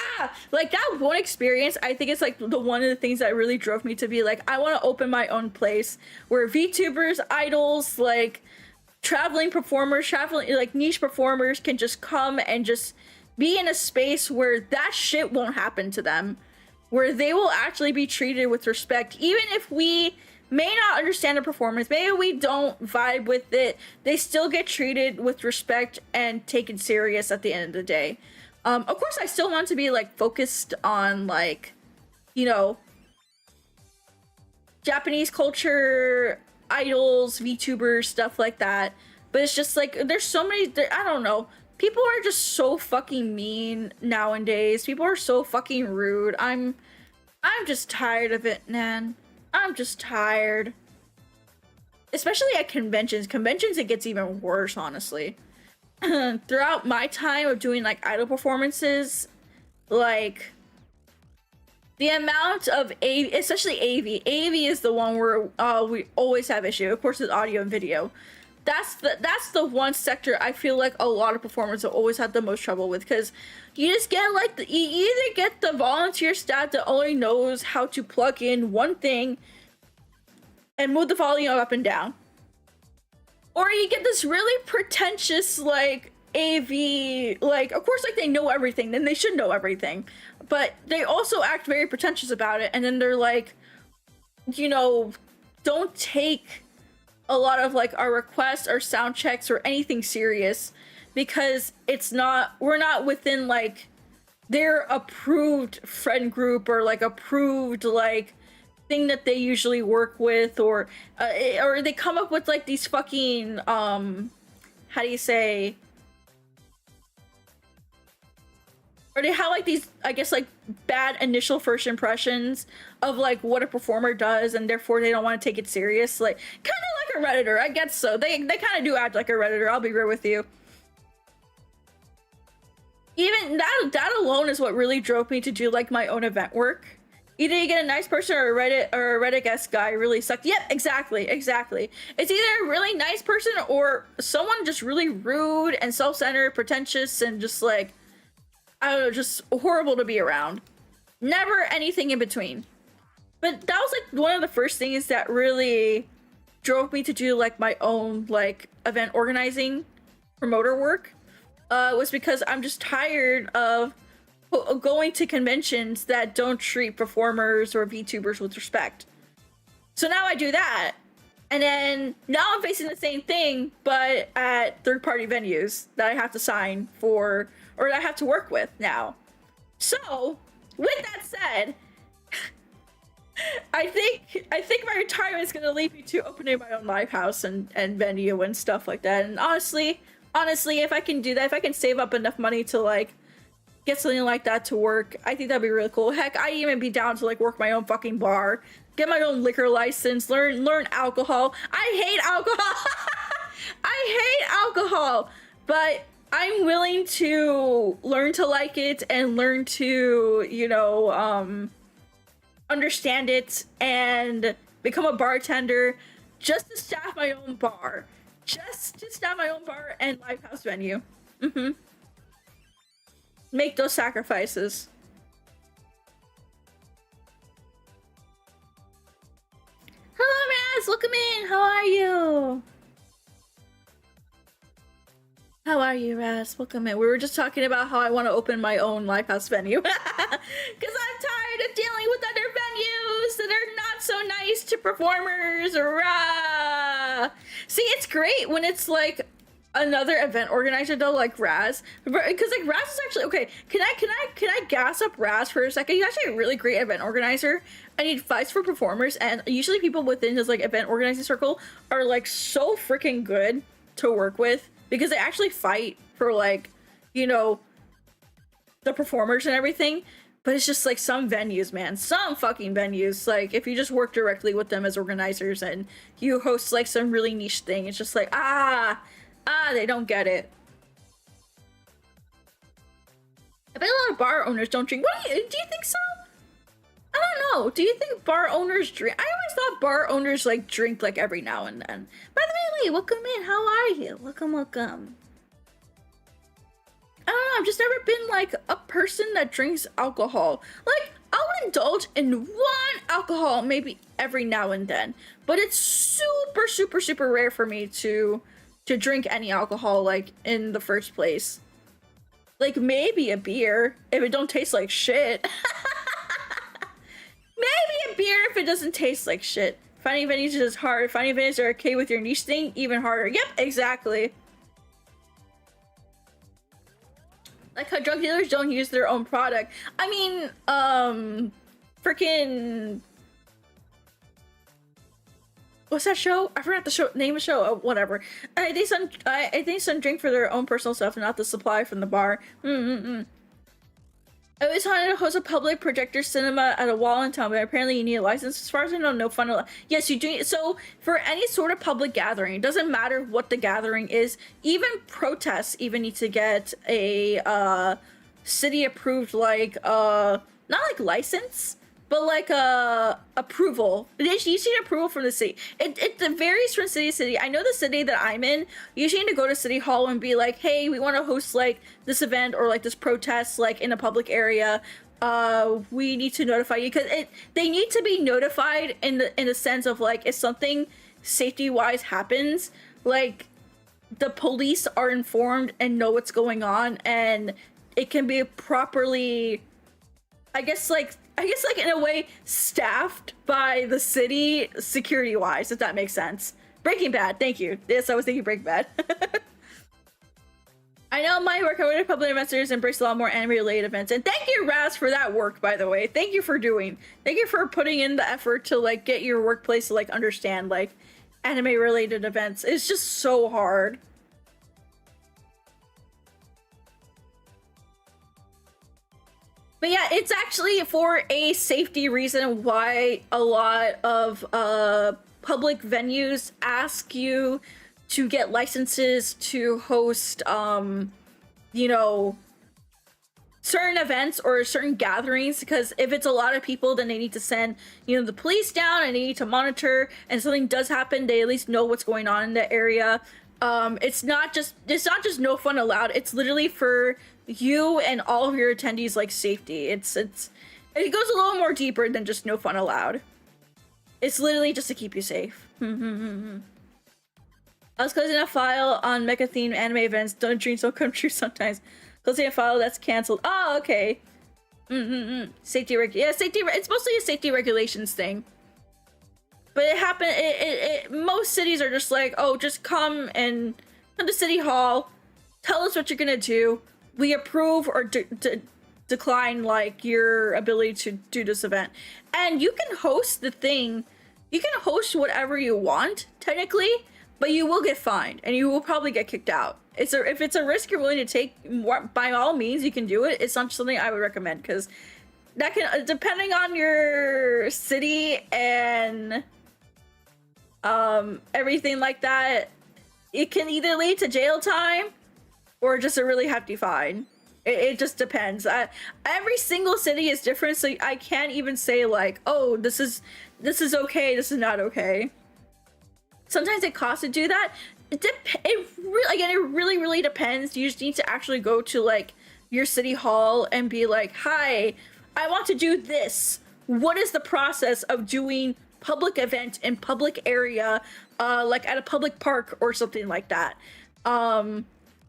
like that one experience, I think it's like one of the things that really drove me to be like, I want to open my own place where VTubers, idols, like traveling performers, like niche performers can just come and just be in a space where that shit won't happen to them, where they will actually be treated with respect, even if we may not understand the performance, maybe we don't vibe with it, they still get treated with respect and taken serious at the end of the day. Of course, I still want to be like focused on like, you know, Japanese culture, idols, VTubers, stuff like that. But it's just like, there's so many, I don't know, people are just so fucking mean nowadays. People are so fucking rude. I'm just tired of it, man. I'm just tired. especially at conventions. Conventions, it gets even worse, honestly. Throughout my time of doing like idol performances, like the amount of AV, especially AV is the one where we always have issue. Of course, with audio and video. That's the one sector I feel like a lot of performers have always had the most trouble with, because you just get like you either get the volunteer staff that only knows how to plug in one thing and move the volume up and down, or you get this really pretentious like AV, like of course like they know everything, then they should know everything, but they also act very pretentious about it, and then they're like, you know, don't take a lot of like our requests or sound checks or anything serious, because we're not within like their approved friend group or like approved like thing that they usually work with, or they come up with like these fucking how do you say, or they have like these, I guess, like bad initial first impressions of like what a performer does, and therefore they don't want to take it serious. Like kind of like a Redditor, I guess so. They kind of do act like a Redditor, I'll be real with you. Even that alone is what really drove me to do like my own event work. Either you get a nice person or a Reddit guest guy really sucked. Yep, exactly. It's either a really nice person or someone just really rude and self-centered, pretentious, and just like, I don't know, just horrible to be around. Never anything in between. But that was like one of the first things that really drove me to do like my own like event organizing promoter work, was because I'm just tired of going to conventions that don't treat performers or VTubers with respect. So now I do that, and then now I'm facing the same thing, but at third-party venues that I have to sign for, or that I have to work with now. So, with that said, I think my retirement is gonna lead me to opening my own live house and venue and stuff like that. And honestly, if I can do that, if I can save up enough money to like get something like that to work, I think that'd be really cool. Heck, I'd even be down to like work my own fucking bar, get my own liquor license, learn alcohol. I hate alcohol. I hate alcohol, but I'm willing to learn to like it and learn to, you know, understand it and become a bartender just to staff my own bar. Just to staff my own bar and live house venue. Make those sacrifices. Hello, Raz! Welcome in! How are you? How are you, Raz? Welcome in. We were just talking about how I want to open my own live house venue. Because I'm tired of dealing with other venues that are not so nice to performers. Rah! See, it's great when it's like another event organizer though, like Raz, because like Raz is actually okay. Can I gas up Raz for a second? He's actually a really great event organizer. I need fights for performers, and usually people within his like event organizing circle are like so freaking good to work with, because they actually fight for like, you know, the performers and everything. But it's just like some venues, man, some fucking venues, like if you just work directly with them as organizers and you host like some really niche thing, it's just like they don't get it. I bet a lot of bar owners don't drink. Do you think so? I don't know. Do you think bar owners drink? I always thought bar owners like drink like every now and then. By the way, Lee, welcome in. How are you? Welcome. I don't know. I've just never been like a person that drinks alcohol. Like, I'll indulge in one alcohol maybe every now and then, but it's super rare for me to drink any alcohol like in the first place. Like maybe a beer if it don't taste like shit. Maybe a beer if it doesn't taste like shit. Finding venues is hard. Finding venues that are okay with your niche thing, even harder. Yep, exactly. Like how drug dealers don't use their own product. I mean, freaking, what's that show? I forgot the name of the show. Oh, whatever. I think some drink for their own personal stuff and not the supply from the bar. I always wanted to host a public projector cinema at a wall in town, but apparently you need a license. As far as I know, no fun. Yes, you do. So for any sort of public gathering, it doesn't matter what the gathering is. Even protests even need to get a city approved, like not like license, but like approval. You need approval from the city. It varies from city to city. I know the city that I'm in, you usually need to go to city hall and be like, hey, we want to host like this event or like this protest like in a public area. We need to notify you, because they need to be notified in the sense of like, if something safety wise happens, like the police are informed and know what's going on, and it can be properly, I guess like in a way staffed by the city security wise, if that makes sense. Breaking Bad, thank you. Yes, I was thinking Breaking Bad. I know my work, I would public investors embrace a lot more anime related events. And thank you, Raz, for that work, by the way. Thank you for putting in the effort to like get your workplace to like understand like anime related events. It's just so hard. But yeah, it's actually for a safety reason why a lot of public venues ask you to get licenses to host, you know, certain events or certain gatherings, because if it's a lot of people, then they need to send, you know, the police down and they need to monitor, and if something does happen, they at least know what's going on in the area. It's not just no fun allowed. It's literally for you and all of your attendees like safety. It goes a little more deeper than just no fun allowed. It's literally just to keep you safe. I was closing a file on mecha themed anime events. Don't dreams don't come true sometimes. Closing a file that's canceled. Oh, okay. Safety it's mostly a safety regulations thing. But it happened. Most cities are just like, oh, just come to City Hall, tell us what you're gonna do. We approve or decline like your ability to do this event, and you can host the thing. You can host whatever you want technically, but you will get fined and you will probably get kicked out. If it's a risk you're willing to take, by all means you can do it. It's not something I would recommend, because that can, depending on your city and everything like that, it can either lead to jail time or just a really hefty fine. It just depends. Every single city is different, so I can't even say like, oh, this is okay, this is not okay. Sometimes it costs to do that. It really depends. You just need to actually go to like your city hall and be like, hi, I want to do this. What is the process of doing public event in public area, like at a public park or something like that?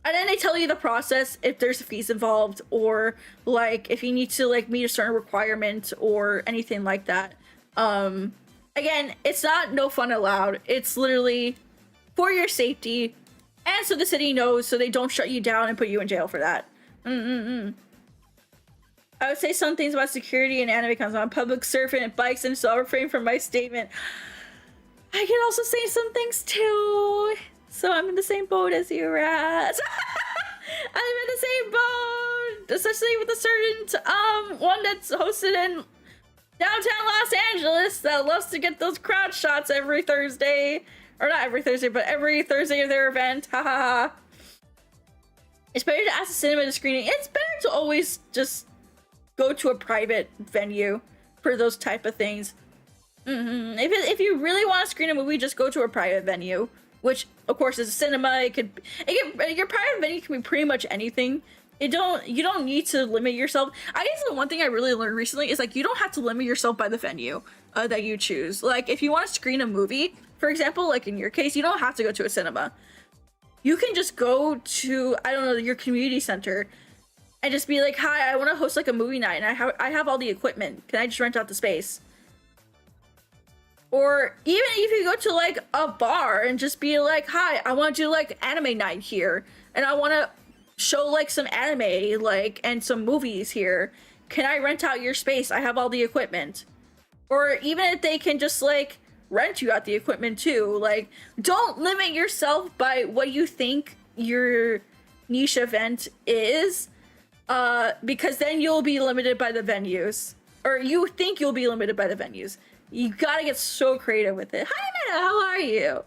And then they tell you the process, if there's fees involved, or like if you need to like meet a certain requirement or anything like that. Again, it's not no fun allowed. It's literally for your safety, and so the city knows, so they don't shut you down and put you in jail for that. I would say some things about security and anime comes on public surfing and bikes, and so I'll refrain from my statement. I can also say some things too. So I'm in the same boat as you, Raz. I'm in the same boat, especially with a certain one that's hosted in downtown Los Angeles that loves to get those crowd shots every Thursday, or not every Thursday, but every Thursday of their event. Ha ha ha. It's better to ask the cinema to screening. It's better to always just go to a private venue for those type of things. If you really want to screen a movie, just go to a private venue, which of course is a cinema. Your private venue can be pretty much anything. You don't need to limit yourself. I guess the one thing I really learned recently is like, you don't have to limit yourself by the venue that you choose. Like if you want to screen a movie, for example, like in your case, you don't have to go to a cinema. You can just go to, I don't know, your community center and just be like, hi, I want to host like a movie night and I have all the equipment. Can I just rent out the space? Or even if you go to like a bar and just be like, hi, I want to do like anime night here and I want to show like some anime like and some movies here. Can I rent out your space? I have all the equipment. Or even if they can just like rent you out the equipment too. Like, don't limit yourself by what you think your niche event is. because then you'll be limited by the venues, or you think you'll be limited by the venues. You gotta get so creative with it. Hi, Meta, how are you?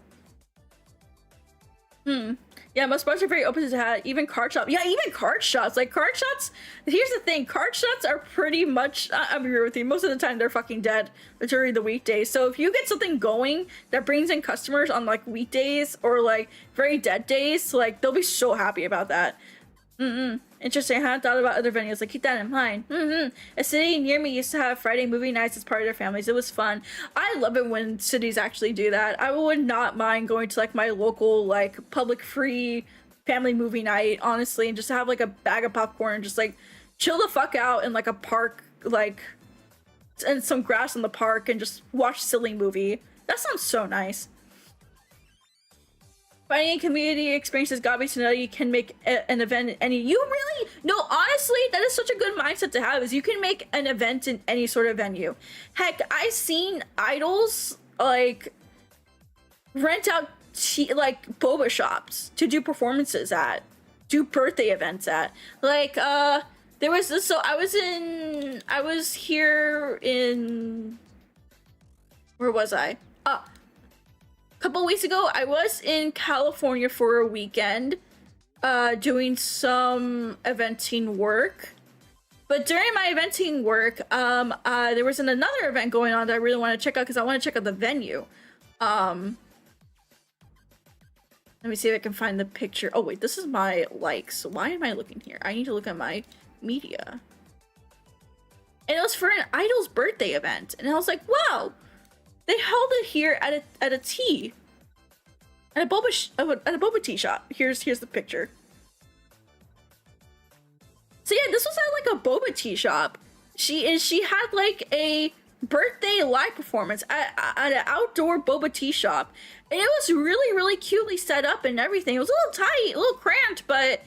Yeah, most bars are very open to that. Even card shops. Yeah, even card shops. Like, card shops, here's the thing. Card shops are pretty much, I'm agree with you, most of the time they're fucking dead during the weekdays. So if you get something going that brings in customers on, like, weekdays or, like, very dead days, like, they'll be so happy about that. Interesting. I hadn't thought about other venues. Like, keep that in mind. A city near me used to have Friday movie nights as part of their families. It was fun. I love it when cities actually do that. I would not mind going to, like, my local, like, public free family movie night, honestly, and just have, like, a bag of popcorn and just, like, chill the fuck out in, like, a park, like, and some grass in the park and just watch silly movie. That sounds so nice. Finding community experiences got me to know you can make an event in any. You really? No, honestly, that is such a good mindset to have. Is you can make an event in any sort of venue. Heck, I've seen idols like rent out like boba shops to do performances at, do birthday events at. Like there was this. So I was here in. Where was I? Couple weeks ago, I was in California for a weekend, doing some eventing work. But during my eventing work, there was another event going on that I really want to check out because I want to check out the venue. Let me see if I can find the picture. Oh wait, this is my likes. Why am I looking here? I need to look at my media. And it was for an idol's birthday event, and I was like, wow. They held it here at a tea, at a boba tea shop. Here's the picture. So yeah, this was at like a boba tea shop. She had like a birthday live performance at an outdoor boba tea shop, and it was really cutely set up and everything. It was a little tight, a little cramped, but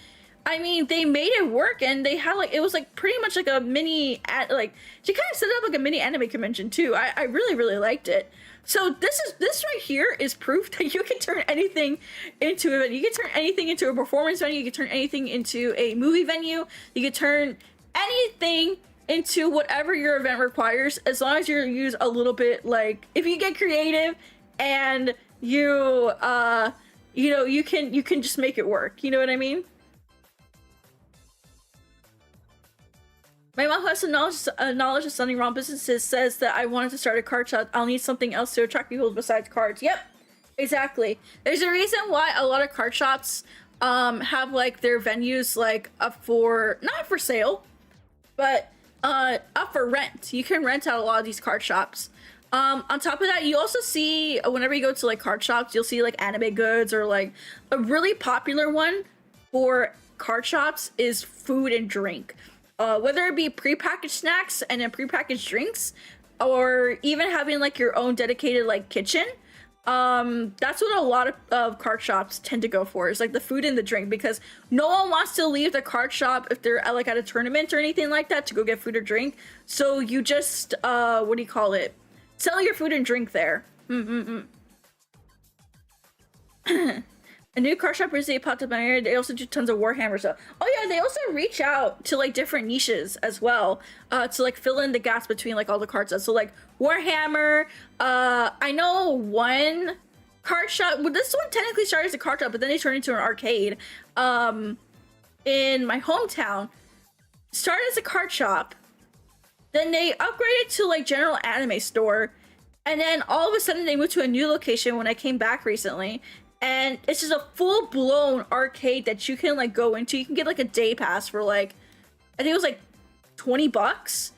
I mean, they made it work, and they had like, it was like pretty much like a mini, like, she kind of set up like a mini anime convention too. I really liked it. So this right here is proof that you can turn anything into a, you can turn anything into a performance venue, you can turn anything into a movie venue, you can turn anything into whatever your event requires, as long as you use a little bit, like, if you get creative and you know, you can just make it work. You know what I mean? My mom, who has some knowledge of something wrong businesses, says that I wanted to start a card shop. I'll need something else to attract people besides cards. Yep, exactly. There's a reason why a lot of card shops have like their venues like up for, not for sale, but up for rent. You can rent out a lot of these card shops. On top of that, you also see, whenever you go to like card shops, you'll see like anime goods, or like a really popular one for card shops is food and drink. Whether it be prepackaged snacks and then prepackaged drinks, or even having like your own dedicated like kitchen. That's what a lot of card shops tend to go for, is like the food and the drink, because no one wants to leave the card shop if they're like at a tournament or anything like that to go get food or drink. So you just, what do you call it? Sell your food and drink there. A new card shop recently popped up in my area. They also do tons of Warhammer stuff. Oh yeah, they also reach out to like different niches as well, to like fill in the gaps between like all the card sets. So like Warhammer, I know one card shop, well, this one technically started as a card shop, but then they turned into an arcade. In my hometown, started as a card shop, then they upgraded to like general anime store, and then all of a sudden they moved to a new location when I came back recently. And it's just a full-blown arcade that you can like go into. You can get like a day pass for like, I think it was like $20,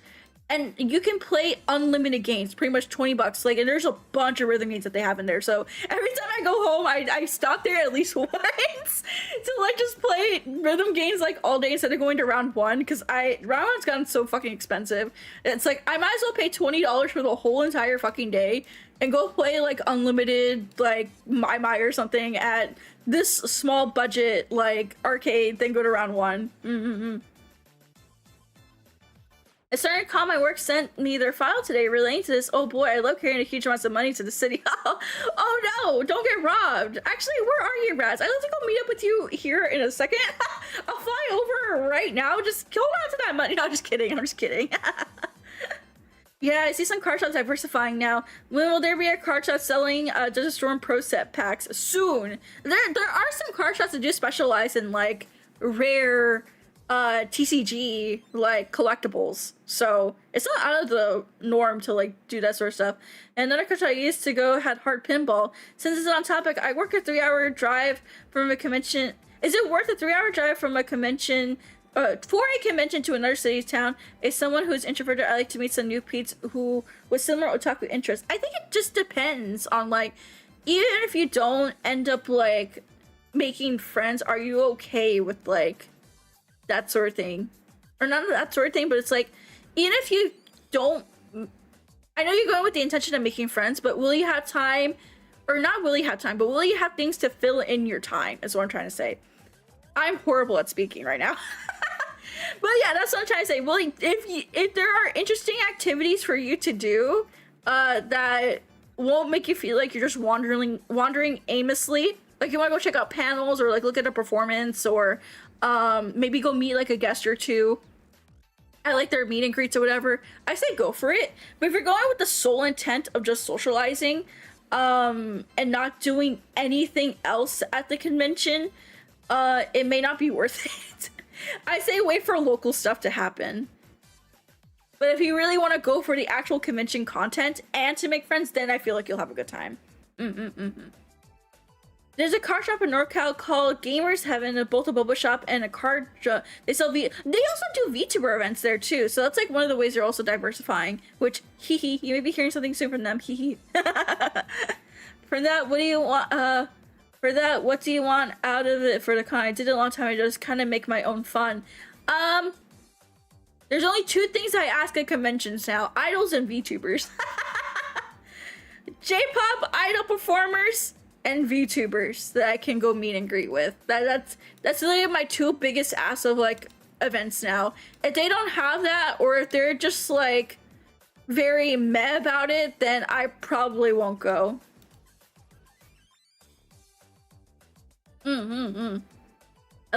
and you can play unlimited games, pretty much $20. Like, and there's a bunch of rhythm games that they have in there. So every time I go home, I stop there at least once to like just play rhythm games like all day instead of going to round one, because round one's gotten so fucking expensive. It's like I might as well pay $20 for the whole entire fucking day and go play like unlimited like my or something at this small budget like arcade, then go to round one. A certain con my work sent me their file today relating to this. Oh boy, I love carrying a huge amounts of money to the city. Oh no, don't get robbed. Actually, where are you, Raz? I'd like to go meet up with you here in a second. I'll fly over right now. Just hold on to that money. No, I'm just kidding. I'm just kidding. Yeah, I see some card shops diversifying now. When will there be a card shop selling Desert Storm Pro set packs? Soon. There are some card shops that do specialize in like rare TCG like collectibles. So it's not out of the norm to like do that sort of stuff. And another card shop I used to go had Hard Pinball. Since it's on topic, I work a 3-hour drive from a convention. Is it worth a 3-hour drive from a convention? For a convention to another city's town, as someone who's introverted, I like to meet some new peeps who with similar otaku interests. I think it just depends on like, even if you don't end up like making friends, are you okay with like that sort of thing? Or not that sort of thing, but it's like, even if you don't, I know you're going with the intention of making friends, but will you have time, or not will you have time, but will you have things to fill in your time, is what I'm trying to say. I'm horrible at speaking right now. But yeah, that's what I'm trying to say. Well, if there are interesting activities for you to do that won't make you feel like you're just wandering aimlessly, like you want to go check out panels or like look at a performance or maybe go meet like a guest or two. I like their meet and greets or whatever. I say go for it. But if you're going with the sole intent of just socializing and not doing anything else at the convention, it may not be worth it. I say wait for local stuff to happen. But if you really want to go for the actual convention content and to make friends, then I feel like you'll have a good time. There's a card shop in NorCal called Gamers Heaven, both a boba shop and a card shop. They also do VTuber events there too. So that's like one of the ways they're also diversifying, which hee hee, you may be hearing something soon from them. Hee hee. For that, what do you want for that, what do you want out of it for the con? I did it a long time ago, just kind of make my own fun. There's only 2 things I ask at conventions now: idols and VTubers. J-pop idol performers and VTubers that I can go meet and greet with. That's literally my 2 biggest asks of like events now. If they don't have that, or if they're just like very meh about it, then I probably won't go. I'll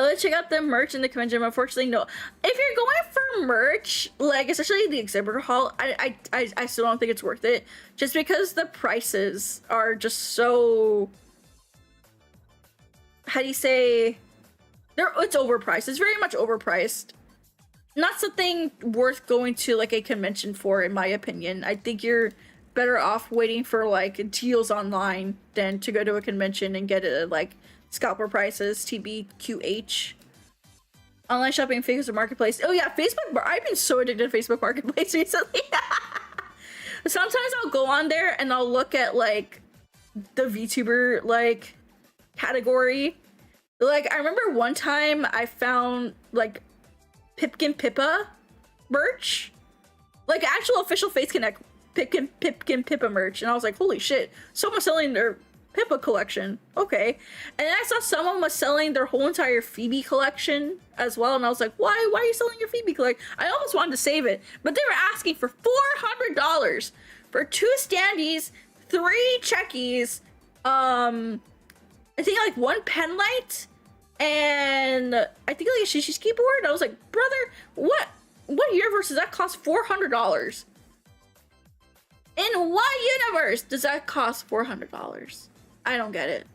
let you check out the merch in the convention, but unfortunately, no. If you're going for merch, like especially the exhibitor hall, I still don't think it's worth it. Just because the prices are just so, how do you say? It's overpriced. It's very much overpriced. Not something worth going to like a convention for, in my opinion. I think you're better off waiting for like deals online than to go to a convention and get it like scalper prices, TBQH. Online shopping, Facebook Marketplace. Oh yeah, Facebook. I've been so addicted to Facebook Marketplace recently. Sometimes I'll go on there and I'll look at like the VTuber like category. Like I remember one time I found like 𝗵𝗺𝗵𝗵𝗺 merch, like actual official Face Connect 𝗵𝗵𝗵𝗵𝗵𝗵 merch, and I was like, holy shit, someone's selling their Pippa collection. Okay. And then I saw someone was selling their whole entire Phoebe collection as well, and I was like, why are you selling your Phoebe collection? I almost wanted to save it, but they were asking for $400 for 2 standees, 3 checkies, I think like 1 pen light, and I think like a Shishi's keyboard. I was like, brother, what universe does that cost $400? In what universe does that cost $400? I don't get it.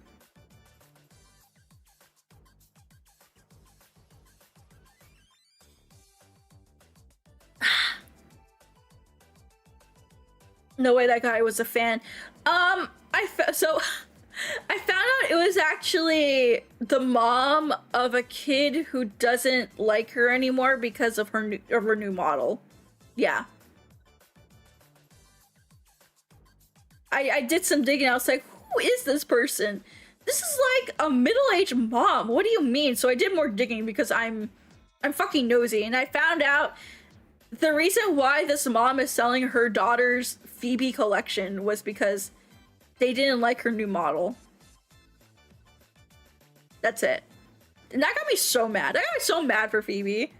No way that guy was a fan. I found out it was actually the mom of a kid who doesn't like her anymore because of her new model. Yeah. I did some digging. I was like, who is this person? This is like a middle-aged mom. What do you mean? So I did more digging because I'm fucking nosy, and I found out the reason why this mom is selling her daughter's Phoebe collection was because they didn't like her new model. That's it. And that got me so mad. I got so mad for Phoebe.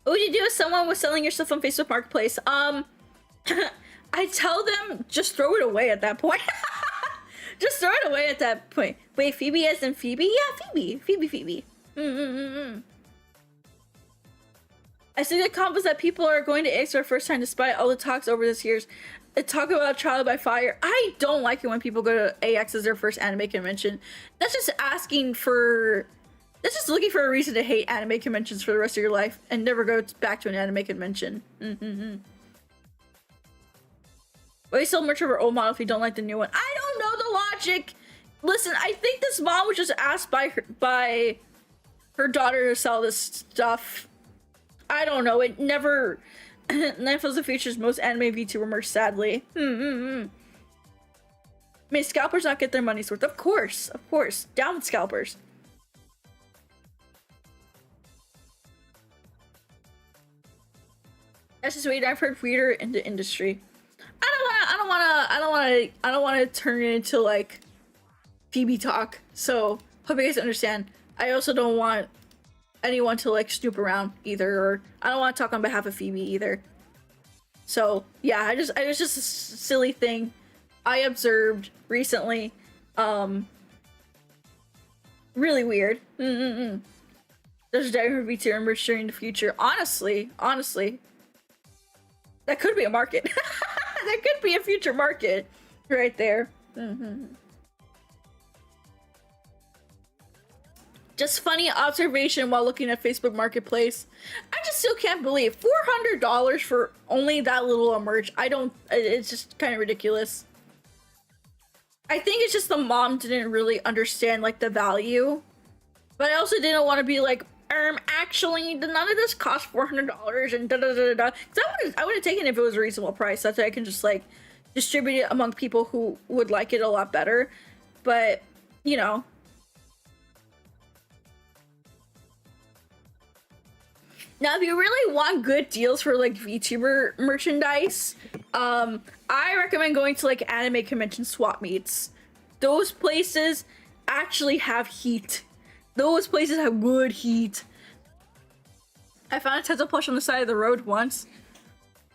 What would you do if someone was selling your stuff on Facebook Marketplace? I tell them just throw it away at that point. Just throw it away at that point. Wait, Phoebe as in Phoebe? Yeah, Phoebe. I see the comments that people are going to AX for the first time despite all the talks over this years. Talk about Trial by Fire. I don't like it when people go to AX as their first anime convention. That's just asking for... That's just looking for a reason to hate anime conventions for the rest of your life and never go back to an anime convention. Why you sell merch of her old model if you don't like the new one? I don't know the logic. Listen, I think this mom was just asked by her daughter to sell this stuff. I don't know. It never fills the features most anime VTuber merch, sadly. May scalpers not get their money's worth? Of course. Down with scalpers. That's just wait. I've heard weirder in the industry. I don't wanna turn it into like Phoebe talk. So hope you guys understand. I also don't want anyone to like snoop around either, or I don't want to talk on behalf of Phoebe either. So yeah, it was just a silly thing I observed recently. Really weird. There's definitely VTuber merch in the future. Honestly, that could be a market. That could be a future market right there. Just funny observation while looking at Facebook Marketplace. I just still can't believe $400 for only that little of merch. It's just kind of ridiculous. I think it's just the mom didn't really understand like the value, but I also didn't want to be like, actually, none of this costs $400 and da da da da. Because I would have taken it if it was a reasonable price. That's why I can just like distribute it among people who would like it a lot better. But you know. Now, if you really want good deals for like VTuber merchandise, I recommend going to like anime convention swap meets. Those places actually have heat. Those places have good heat. I found a Tesla plush on the side of the road once.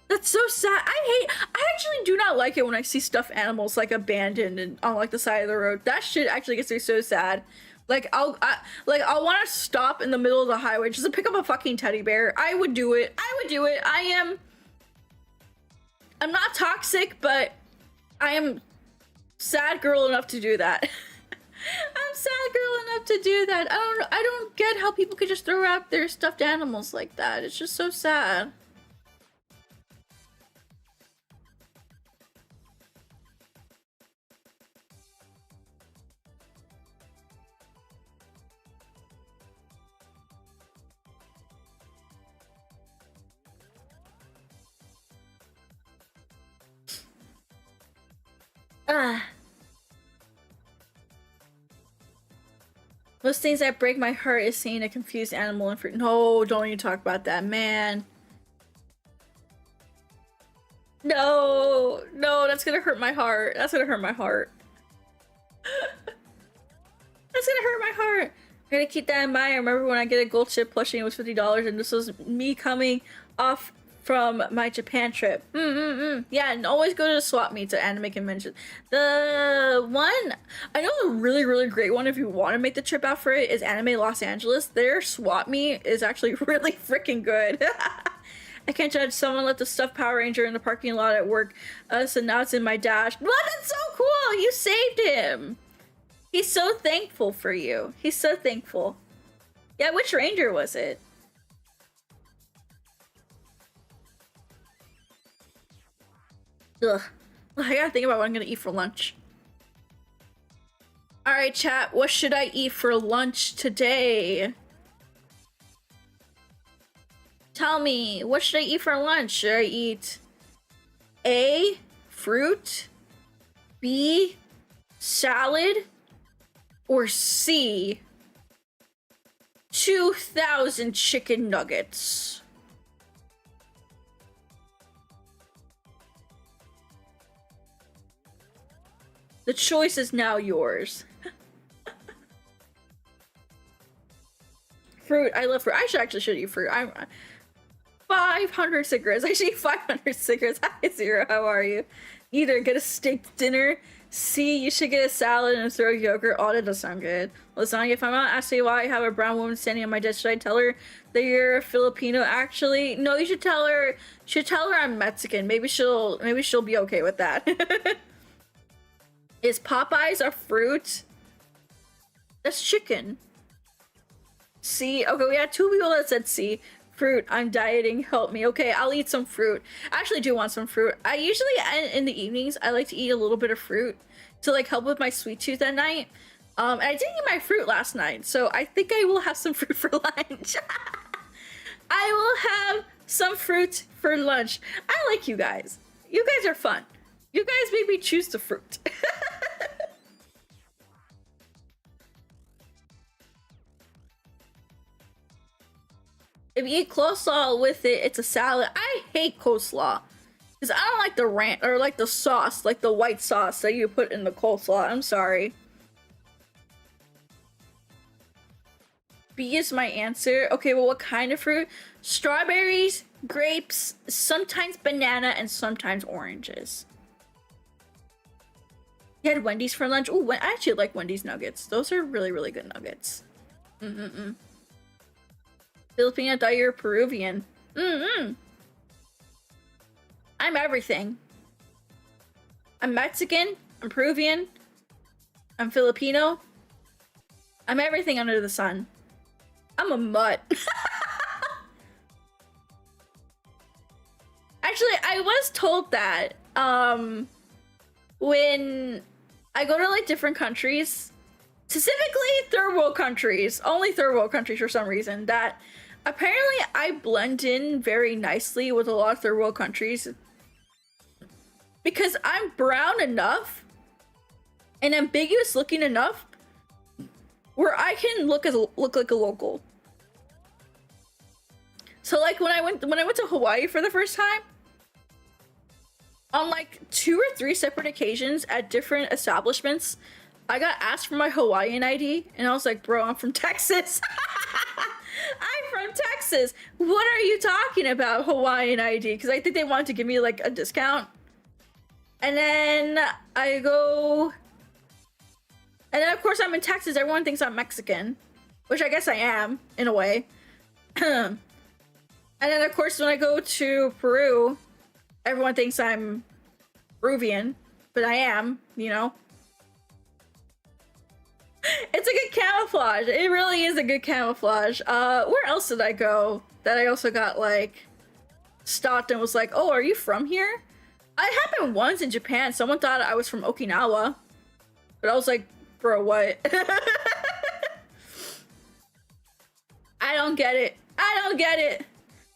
That's so sad. I actually do not like it when I see stuffed animals like abandoned and on like the side of the road. That shit actually gets me so sad. Like I'll want to stop in the middle of the highway just to pick up a fucking teddy bear. I would do it. I'm not toxic, but I am sad girl enough to do that. I'm sad girl enough to do that. I don't get how people could just throw out their stuffed animals like that. It's just so sad. Most things that break my heart is seeing a confused animal and no, don't even talk about that, man. No, that's gonna hurt my heart. That's gonna hurt my heart. That's gonna hurt my heart. I'm gonna keep that in mind. I remember when I get a gold chip plushie, it was $50, and this was me coming off from my Japan trip. Yeah, and always go to the swap meets at anime convention. The one, I know the really, really great one if you want to make the trip out for it is Anime Los Angeles. Their swap meet is actually really freaking good. I can't judge. Someone left the stuffed Power Ranger in the parking lot at work, so now it's in my dash. What? That's so cool! You saved him! He's so thankful for you. He's so thankful. Yeah, which ranger was it? Ugh. I gotta think about what I'm gonna eat for lunch. Alright, chat, what should I eat for lunch today? Tell me, what should I eat for lunch? Should I eat A, fruit, B, salad, or C, 2,000 chicken nuggets? The choice is now yours. Fruit, I love fruit. I should eat fruit. I'm 500 cigarettes. I should eat 500 cigarettes. Hi, Zero, how are you? Either get a steak dinner. C, you should get a salad and throw yogurt. Oh, that does sound good. Lasagna, if I'm not asking why I have a brown woman standing on my desk, should I tell her that you're Filipino? Actually, no, you should tell her I'm Mexican. Maybe she'll be okay with that. Is Popeyes a fruit? That's chicken. C. Okay, we had 2 people that said C. Fruit. I'm dieting. Help me. Okay, I'll eat some fruit. I actually do want some fruit. I usually, in the evenings, I like to eat a little bit of fruit to like help with my sweet tooth at night. And I didn't eat my fruit last night, so I think I will have some fruit for lunch. I will have some fruit for lunch. I like you guys. You guys are fun. You guys made me choose the fruit. If you eat coleslaw with it, it's a salad. I hate coleslaw. Because I don't like the ranch, or like the sauce, like the white sauce that you put in the coleslaw. I'm sorry. B is my answer. Okay, well, what kind of fruit? Strawberries, grapes, sometimes banana, and sometimes oranges. You had Wendy's for lunch? Oh, I actually like Wendy's nuggets. Those are really, really good nuggets. Filipino, I thought you were Peruvian. I'm everything. I'm Mexican. I'm Peruvian. I'm Filipino. I'm everything under the sun. I'm a mutt. Actually, I was told that when I go to like different countries, specifically third world countries, only third world countries for some reason, that apparently I blend in very nicely with a lot of third world countries because I'm brown enough and ambiguous looking enough where I can look like a local. So like when I went to Hawaii for the first time, on like 2 or 3 separate occasions at different establishments, I got asked for my Hawaiian ID, and I was like, bro, I'm from Texas. I'm from Texas. What are you talking about, Hawaiian ID? Because I think they wanted to give me like a discount. And then I go... And then of course I'm in Texas. Everyone thinks I'm Mexican, which I guess I am, in a way. And then of course when I go to Peru, everyone thinks I'm Peruvian, but I am, you know? It's a good camouflage. It really is a good camouflage. Where else did I go that I also got, like, stopped and was like, oh, are you from here? It happened once in Japan. Someone thought I was from Okinawa. But I was like, bro, what? I don't get it. I don't get it.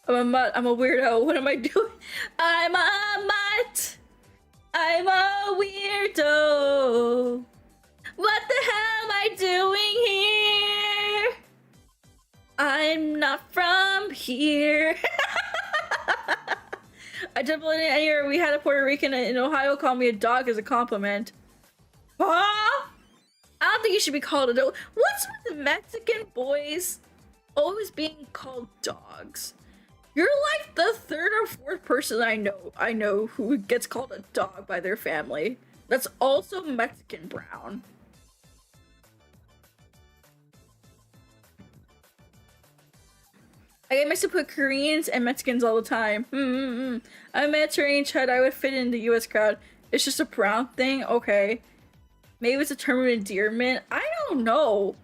I'm a mutt. I'm a weirdo. What am I doing? I'm a mutt. I'm a weirdo. What the hell am I doing here? I'm not from here. I definitely didn't hear we had a Puerto Rican in Ohio call me a dog as a compliment. Huh? I don't think you should be called a dog. What's with the Mexican boys always being called dogs? You're like the 3rd or 4th person I know who gets called a dog by their family. That's also Mexican brown. I get mixed up with Koreans and Mexicans all the time. I'm a Mediterranean child. I would fit in the US crowd. It's just a brown thing? Okay. Maybe it's a term of endearment. I don't know.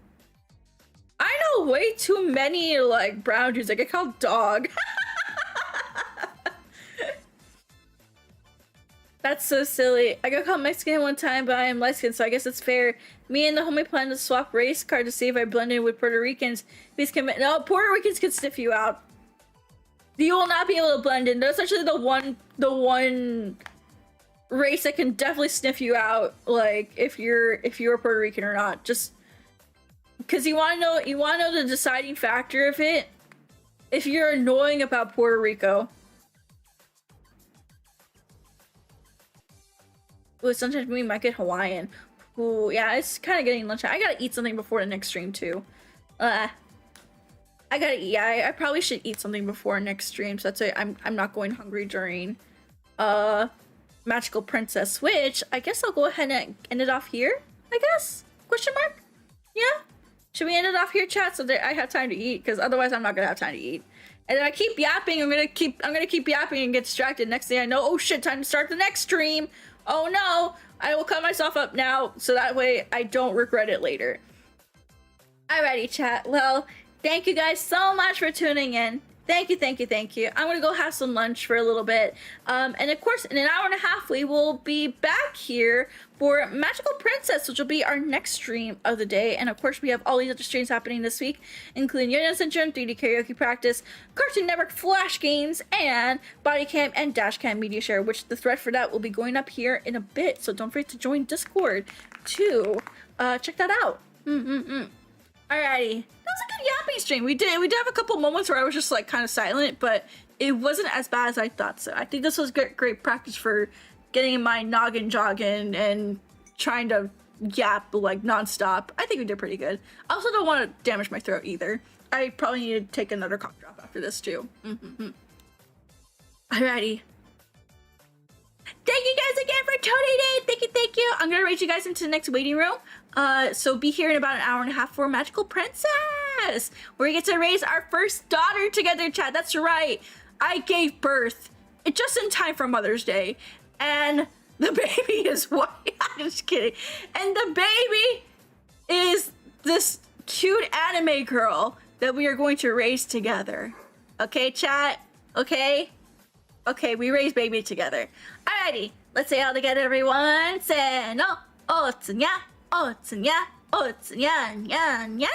I know way too many like brown dudes that get called dog. That's so silly. I got called Mexican one time, but I am Mexican, so I guess it's fair. Me and the homie plan to swap race card to see if I blend in with Puerto Ricans. Please commit. No, Puerto Ricans can sniff you out. You will not be able to blend in. That's actually the one race that can definitely sniff you out, like if you're Puerto Rican or not. Just because you want to know the deciding factor of it. If you're annoying about Puerto Rico. Ooh, sometimes we might get Hawaiian. Ooh, yeah, it's kind of getting lunch. I gotta eat something before the next stream too. I gotta eat. Yeah, I probably should eat something before next stream, so that's it. I'm not going hungry during Magical Princess, which I guess I'll go ahead and end it off here, I guess? Question mark? Yeah? Should we end it off here, chat, so that I have time to eat? Because otherwise I'm not gonna have time to eat. And if I keep yapping, I'm gonna keep yapping and get distracted. Next thing I know, oh shit, time to start the next stream. Oh no, I will cut myself up now so that way I don't regret it later. Alrighty, chat. Well, thank you guys so much for tuning in. Thank you, thank you, thank you. I'm gonna go have some lunch for a little bit. And of course, in an hour and a half, we will be back here for Magical Princess, which will be our next stream of the day. And of course, we have all these other streams happening this week, including Yo-Yo Syndrome, 3D Karaoke Practice, Cartoon Network Flash Games, and Body Cam and Dash Cam Media Share, which the thread for that will be going up here in a bit. So don't forget to join Discord to check that out. Alrighty. That was a good yapping stream. We did have a couple moments where I was just like kind of silent, but it wasn't as bad as I thought. So I think this was great practice for getting my noggin jogging and trying to yap like nonstop. I think we did pretty good. I also don't want to damage my throat either. I probably need to take another cough drop after this too. Alrighty. Thank you guys again for tuning in. Thank you. I'm gonna raise you guys into the next waiting room. So be here in about an hour and a half for Magical Princess, where we get to raise our first daughter together, chat. That's right. I gave birth just in time for Mother's Day, and the baby is white. I'm just kidding. And the baby is this cute anime girl that we are going to raise together. Okay, chat? Okay? Okay, we raise baby together. Alrighty, let's say all together, everyone. Say no. 𝗏𝗁𝗺, 𝗏𝗁𝗺, 𝗏𝗁𝗺, nya.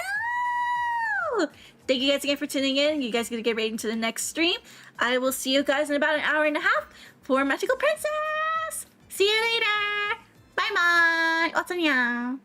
Thank you guys again for tuning in. You guys are gonna get right into the next stream. I will see you guys in about an hour and a half for Magical Princess. See you later. Bye bye. 𝗏𝗁𝗺.